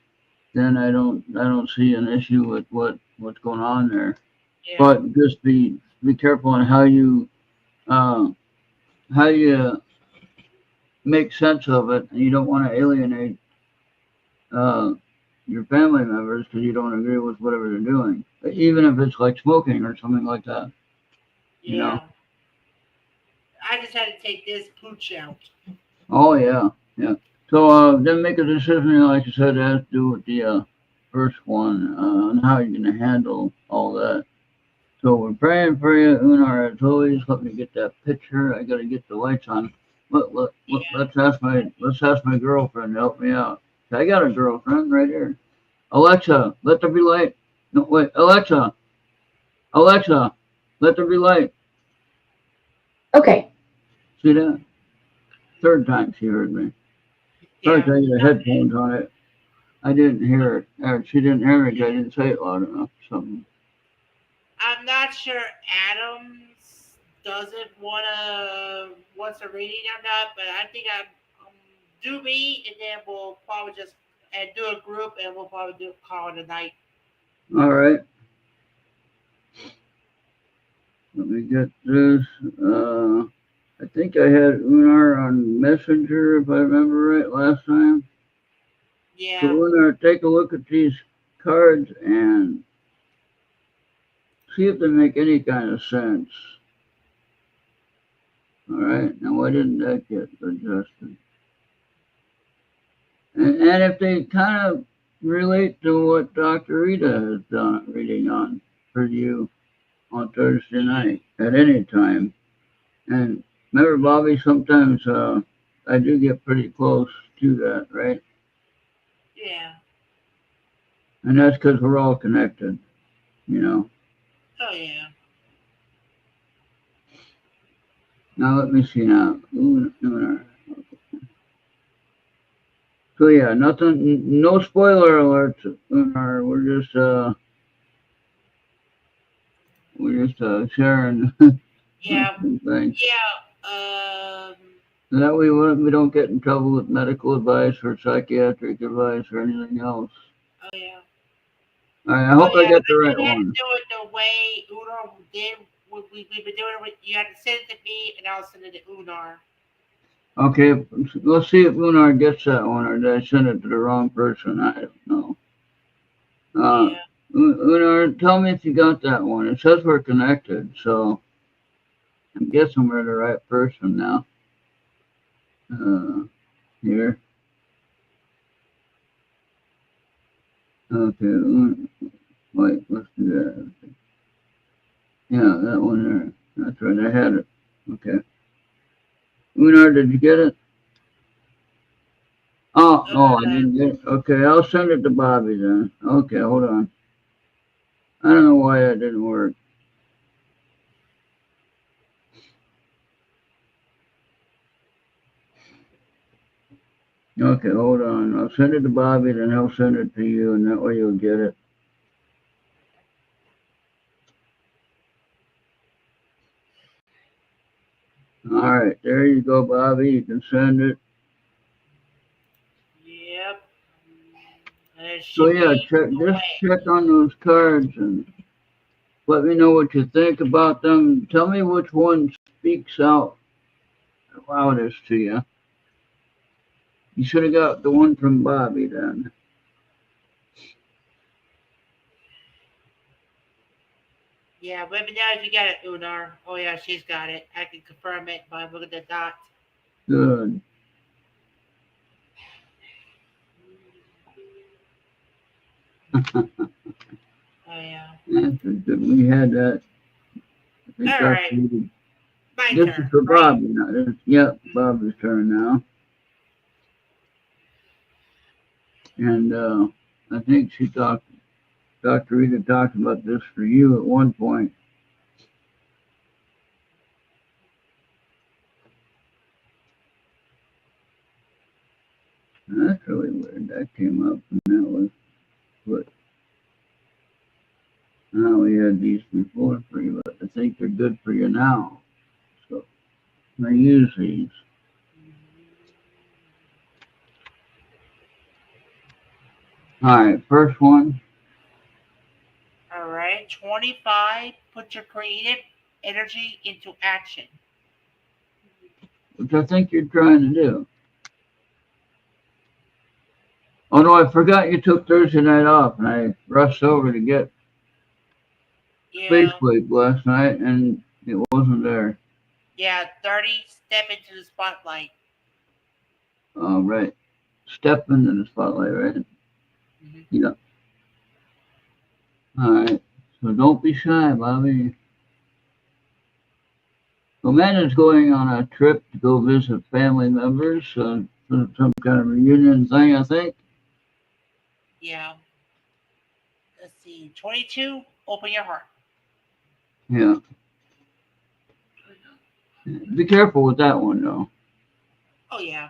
then I don't see an issue with what's going on there. Yeah. But just be careful on how you make sense of it, and you don't want to alienate your family members because you don't agree with whatever they're doing, even if it's like smoking or something like that. You know? Yeah. I just had to take this pooch out. Oh yeah, yeah. So then make a decision, like I said, it has to do with the first one on how you're gonna handle all that. So we're praying for you, Unar, as always. Let me get that picture. I gotta get the lights on. Yeah. Let's ask my girlfriend to help me out. I got a girlfriend right here. Alexa, let there be light. No wait, Alexa, let there be light. Okay. See that? Third time she heard me. First Yeah. I had headphones on it. I didn't hear it. Or she didn't hear it 'cause I didn't say it loud enough. Something. I'm not sure Adams doesn't wants a reading or not, but I think I'm do me, and then we'll probably just and do a group, and we'll probably do a call tonight. All right. Let me get this. I think I had Unar on Messenger, if I remember right, last time. So Yeah. Unar, take a look at these cards and see if they make any kind of sense. All right. Now, why didn't that get adjusted? And if they kind of relate to what Dr. Rita has done reading on for you on Thursday night at any time. And remember, Bobby, sometimes I do get pretty close to that, right? Yeah. And that's because we're all connected, you know. Oh yeah. Now let me see now. So yeah, nothing, no spoiler alerts. We're just sharing Yeah. things. Yeah. And that way we don't get in trouble with medical advice or psychiatric advice or anything else. Oh yeah. All right, I Oh hope I yeah. got the I right think I had to one. do it the way Unar did. We've been doing it. You had to send it to me, and I'll send it to Unar. Okay, let's see if Unar gets that one or did I send it to the wrong person? I don't know. Uh, Yeah. Unar, tell me if you got that one. It says we're connected, so I'm guessing we're the right person now. Here. Okay, wait, let's do that. Yeah, that one there. That's right, I had it. Okay. Unar, did you get it? Oh, no, I didn't get it. Okay, I'll send it to Bobby then. Okay, hold on. I don't know why that didn't work. Okay, hold on. I'll send it to Bobby, then he'll send it to you, and that way you'll get it. All right, there you go, Bobby. You can send it. Yep. And it So should yeah, be just away. check on those cards and let me know what you think about them. Tell me which one speaks out loudest to you. You should have got the one from Bobby then. Yeah, let me know if you got it, Unar. Oh yeah, she's got it. I can confirm it by looking at the dot. Good. Oh yeah. That's good. We had that. I think All Dr. right, Reed. my This is turn, for right? Bobby now. Yep, Bobby's turn now. And I think Dr. Rita talked about this for you at one point. That's really weird. That came up and that was what. Now we had these before for you, but I think they're good for you now. So I use these. All right, first one. All right, 25. Put your creative energy into action. Which I think you're trying to do. Oh no, I forgot you took Thursday night off, and I rushed over to get Yeah, Faceplate last night, and it wasn't there. yeah. 30 step into the spotlight. Oh, right. Step into the spotlight, right? Hmm. Yeah. All right. So don't be shy, Bobby. So Amanda's going on a trip to go visit family members, some kind of reunion thing, I think. Yeah. Let's see. 22. Open your heart. Yeah. Be careful with that one, though, Oh yeah.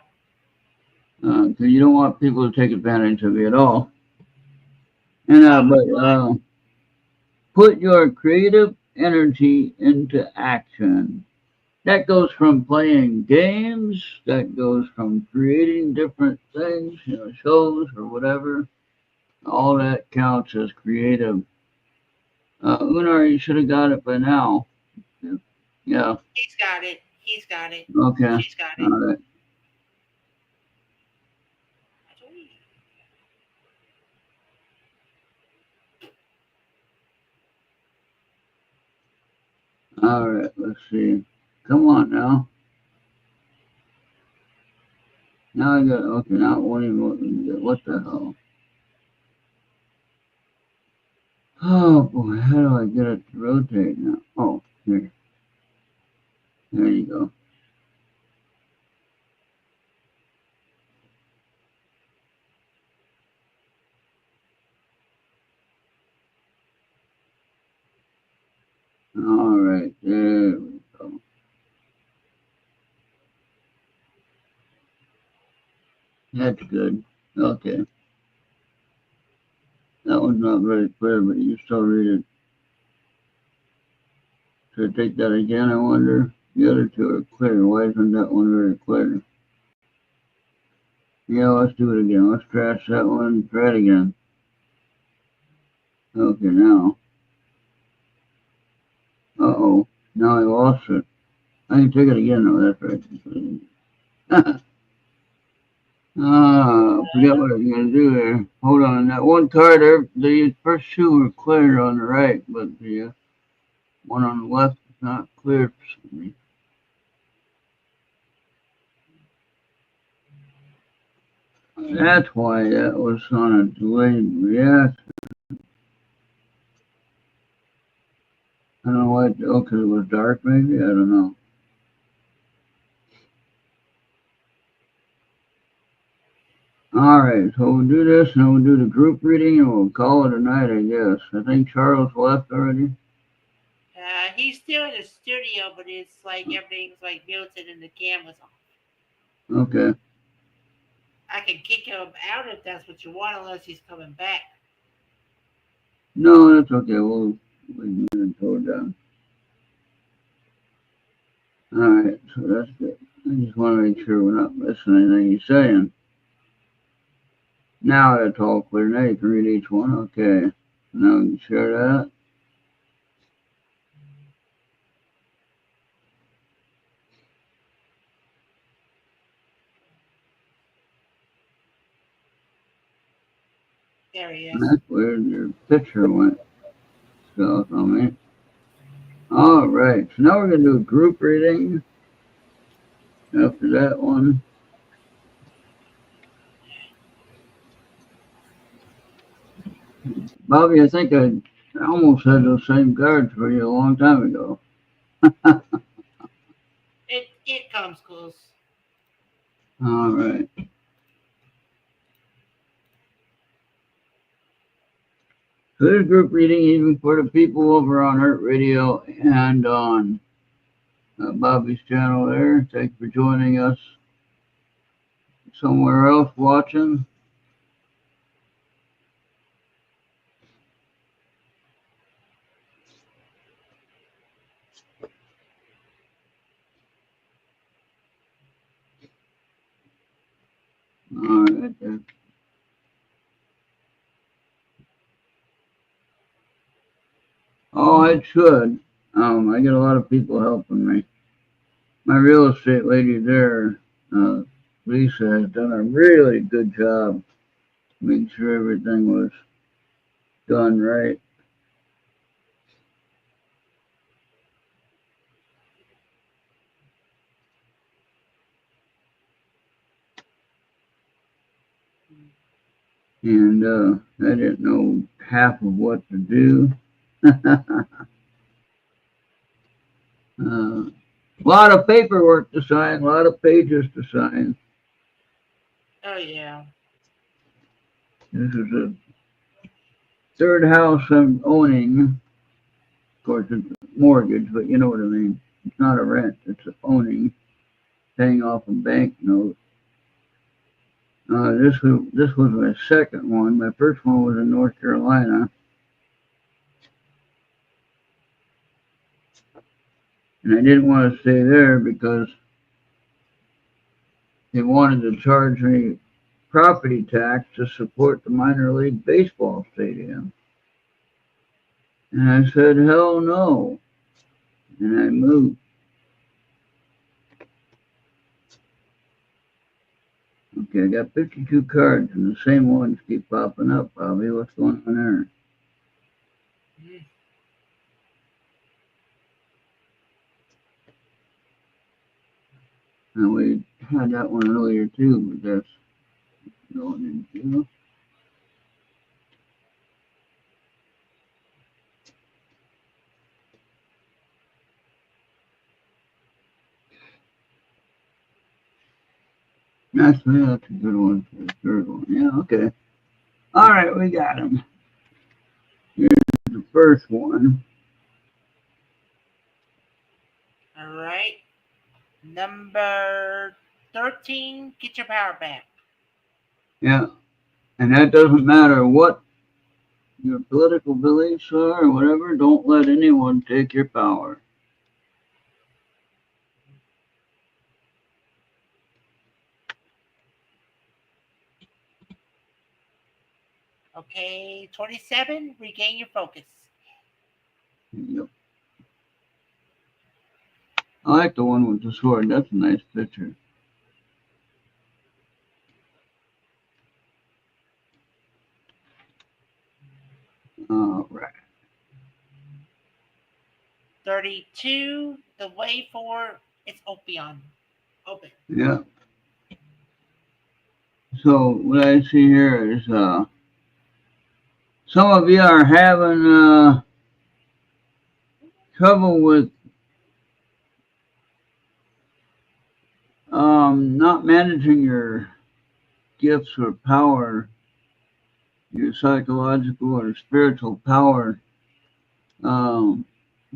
'cause you don't want people to take advantage of you at all. And Probably but not. put your creative energy into action. That goes from playing games, that goes from creating different things, shows or whatever. All that counts as creative. Unar, you should have got it by now. Yeah, He's got it. He's got it. okay. She's got All it. right. I told you. All right, let's see. Come on now. Now I got, okay, now it won't even let me get, what the hell? Oh boy, how do I get it to rotate now? Oh, here. There you go. All right, there we go. That's good. Okay. That one's not very clear, but you still read it. Should I take that again, I wonder? The other two are clear. Why isn't that one very clear? Yeah, let's do it again. Let's trash that one. Try it again. Okay, now. Uh-oh. Now I lost it. I can take it again, though. That's right. Forget what I was going to do there. Hold on. That one card, the first two were clear on the right, but the one on the left is not clear for some reason. That's why that was on a delayed reaction. I don't know why. Oh, because it was dark, maybe? I don't know. All right, so we'll do this, and we'll do the group reading, and we'll call it a night, I guess. I think Charles left already. He's still in the studio, but it's like everything's like muted and the camera's on. Okay. I can kick him out if that's what you want, unless he's coming back. No, that's okay. We'll get it towed down. All right, so that's good. I just want to make sure we're not missing anything he's saying. Now it's all clear. Now you can read each one. Okay. Now we can share that. There he is. That's weird. Your picture went south on me. All right. So now we're going to do a group reading. After that one. Bobby, I think I almost had those same cards for you a long time ago. It comes close. All right. So this group reading even for the people over on ERRT Radio and on Bobby's channel there. Thanks for joining us somewhere else watching. All right. Then. Oh, it should. I get a lot of people helping me. My real estate lady there, Lisa, has done a really good job make sure everything was done right. And I didn't know half of what to do. A lot of paperwork to sign, a lot of pages to sign. Oh yeah. This is the third house I'm owning. Of course, it's a mortgage, but you know what I mean. It's not a rent, it's a owning, paying off a bank note. This was my second one. My first one was in North Carolina. And I didn't want to stay there because they wanted to charge me property tax to support the minor league baseball stadium. And I said, hell no. And I moved. Okay, I got 52 cards and the same ones keep popping up, Bobby. What's going on there? Mm. And we had that one earlier too, but that's going into. That's a good one for the third one. Yeah, okay. All right, we got him. Here's the first one. All right. Number 13, get your power back. Yeah, and that doesn't matter what your political beliefs are or whatever. Don't let anyone take your power. Okay, 27, regain your focus. Yep. I like the one with the sword. That's a nice picture. All right. 32, the way forward is open. Open. Yeah. So what I see here is some of you are having trouble with not managing your gifts or power, your psychological or spiritual power.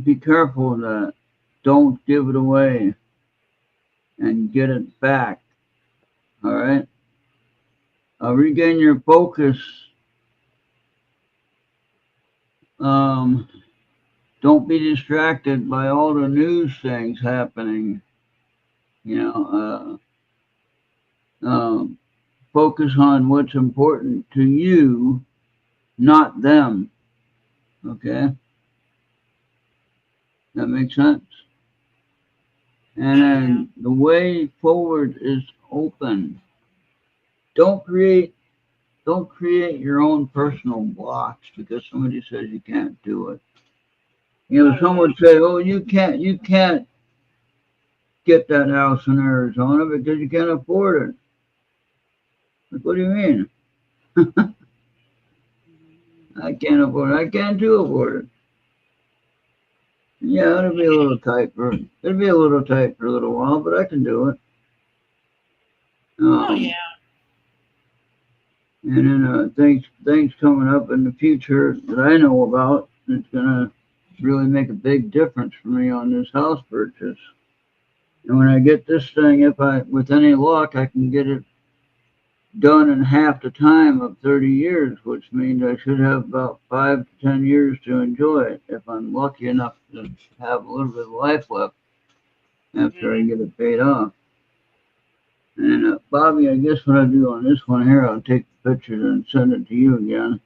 Be careful of that. Don't give it away and get it back. All right. Regain your focus. Don't be distracted by all the news things happening. You know, focus on what's important to you, not them. Okay, that makes sense. And then the way forward is open. Don't create your own personal blocks because somebody says you can't do it. You know, some would say, "Oh, you can't get that house in Arizona because you can't afford it." Like, what do you mean? I can't afford it. I can't do afford it. Yeah, it'll be a little tight for a little while, but I can do it. Oh yeah. And then things coming up in the future that I know about, it's gonna really make a big difference for me on this house purchase. And when I get this thing, if I, with any luck, I can get it done in half the time of 30 years, which means I should have about 5 to 10 years to enjoy it if I'm lucky enough to have a little bit of life left after I get it paid off. And Bobby, I guess what I'll do on this one here, I'll take the pictures and send it to you again.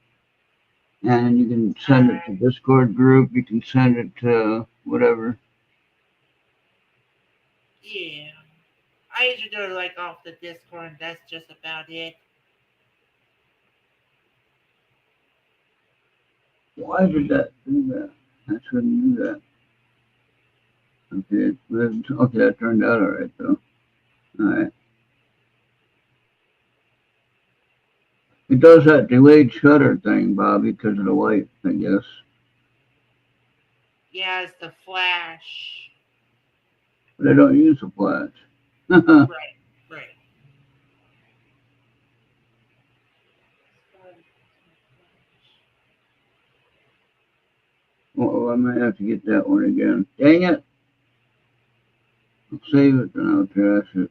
And you can send it to Discord group, you can send it to whatever. Yeah. I usually do it like off the Discord, and that's just about it. Why did that do that? I shouldn't do that. Okay, okay, that turned out all right though. All right. It does that delayed shutter thing, Bobby, because of the light, I guess. Yeah, it's the flash. But I don't use a flash. Right, right. Well, I might have to get that one again. Dang it! I'll save it, then I'll trash it.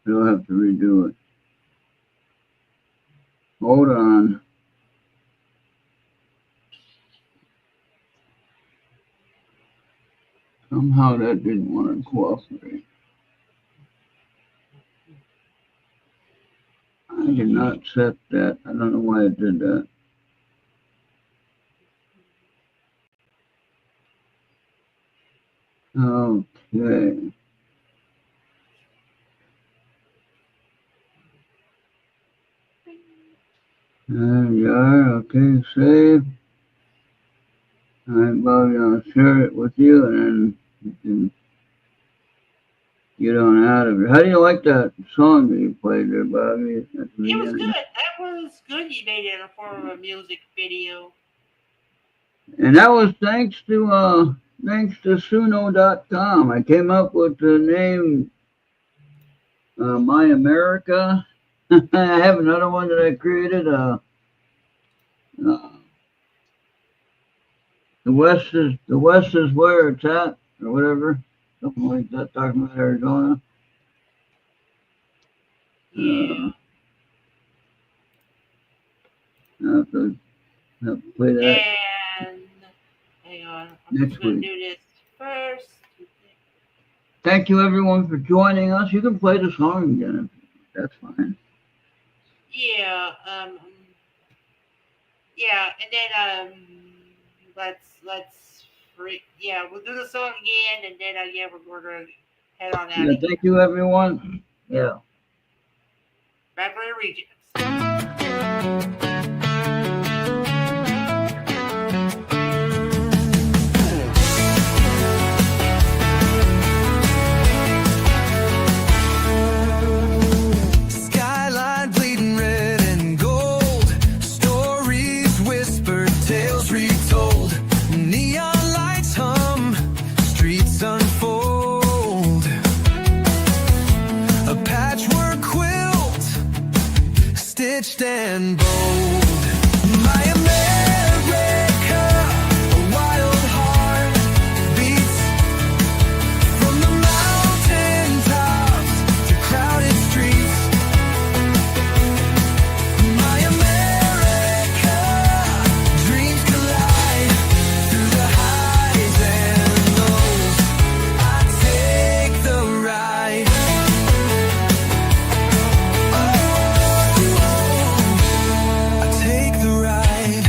I'll have to redo it. Hold on. Somehow that didn't want to cooperate. I did not set that. I don't know why it did that. Okay. There you are. Okay, save. All right, Bobby, I'll share it with you, and then you can get on out of it. How do you like that song that you played there, Bobby? At the It was beginning? good. That was good. You made it in the form of a music video. And that was thanks to Suno.com. I came up with the name My America. I have another one that I created. The West is where it's at, or whatever, something like that. Talking about Arizona. Yeah. I have to play that And hang on, I'm next just gonna week. do this first. Thank you, everyone, for joining us. You can play the song again. That's fine. Yeah. Yeah, and then we'll do the song again, and then yeah, we're gonna head on out. Yeah, thank you, everyone. Yeah. Back where the regions. Skyline bleeding red and gold. Stories whispered, tales retold. Neon lights hum, streets unfold. A patchwork quilt, stitched and bold. My America, a wild heart beats from the mountain tops to crowded streets. My America, dreams collide through the highs and lows. I take the ride. I take the ride.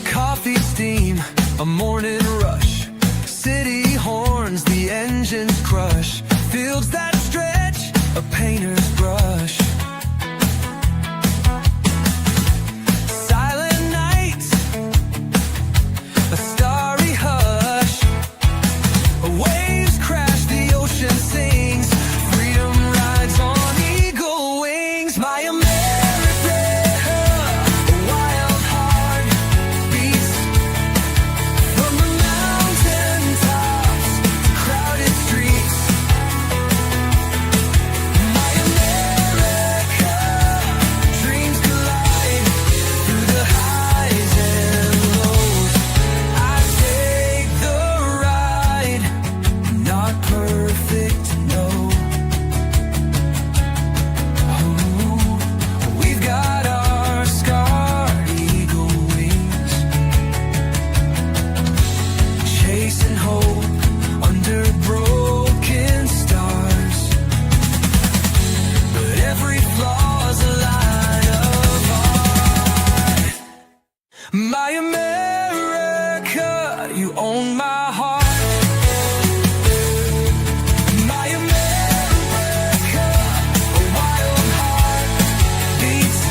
Coffee steam, a morning rush. City horns, the engines crush. Fields that stretch, a painter's brush. Silent nights, a starry hush. Waves crash, the ocean sings. Freedom rides on eagle wings. My America, a wild heart beats from the mountain tops to crowded streets. My America, dreams collide through the highs and lows. I take the ride. Not perfect, no. Oh, we've got our scarred eagle wings, chasing hope under broken stars. But every flaw's a line of art. My America, you own my heart. My America, a wild heart beats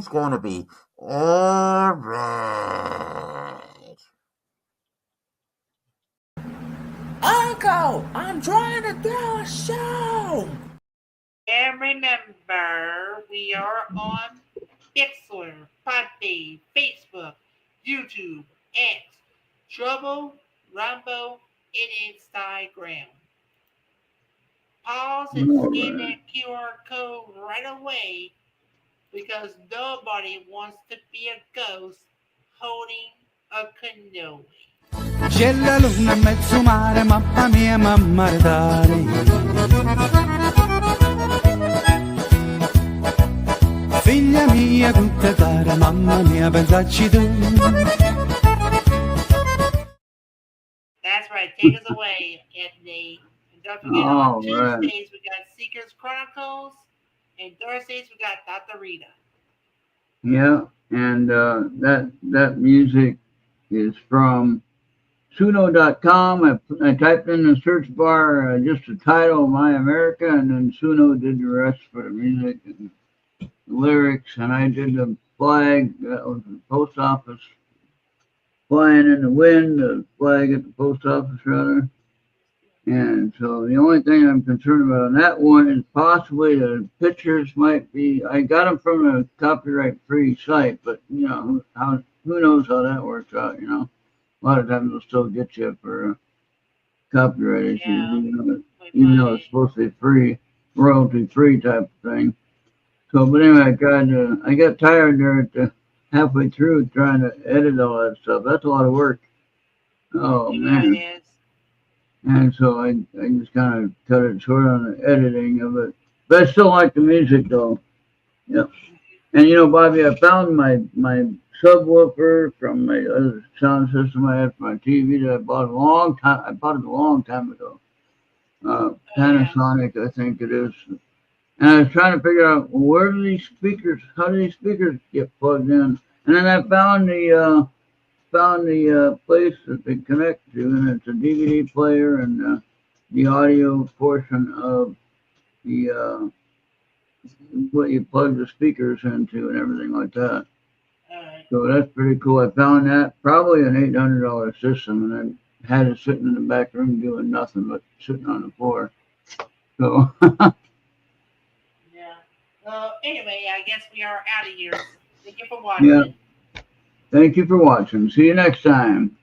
is going to be all right. Uncle, I'm trying to do a show. And remember, we are on Pixlr, Podpay, Facebook, YouTube, and Trouble, Rumble, and Instagram. Pause and scan that QR code right away because nobody wants to be a ghost holding a canoe. C'è la luna in mezzo mare, mamma mia, mamma dare. Figlia mia, tutta cara, mamma mia, pensaci tu. That's right. Take us away, Anthony. And don't forget, on Tuesdays, we got Seekers Chronicles, and Thursdays, we got Dr. Rita. Yeah, and that music is from Suno.com. I typed in the search bar just the title, My America, and then Suno did the rest for the music and the lyrics, and I did the flag. That was the post office flying in the wind, the flag at the post office, rather. And so the only thing I'm concerned about on that one is possibly the pictures might be, I got them from a copyright-free site, but, you know, who knows how that works out, you know. A lot of times they'll still get you for copyright issues, even though it's supposed to be free, royalty-free type of thing. So, but anyway, I got tired there at the halfway through trying to edit all that stuff. That's a lot of work. Oh, man. It is. And so I just kind of cut it short on the editing of it. But I still like the music, though. Yep. And, you know, Bobby, I found my subwoofer from my other sound system I had for my TV that I bought a long time ago. Panasonic, I think it is. And I was trying to figure out how do these speakers get plugged in? And then I found the place that they connect to, and it's a DVD player and the audio portion of the what you plug the speakers into and everything like that. So that's pretty cool. I found that probably an $800 system, and I had it sitting in the back room doing nothing but sitting on the floor. So. Yeah. Well, anyway, I guess we are out of here. Thank you for watching. Yeah. Thank you for watching. See you next time.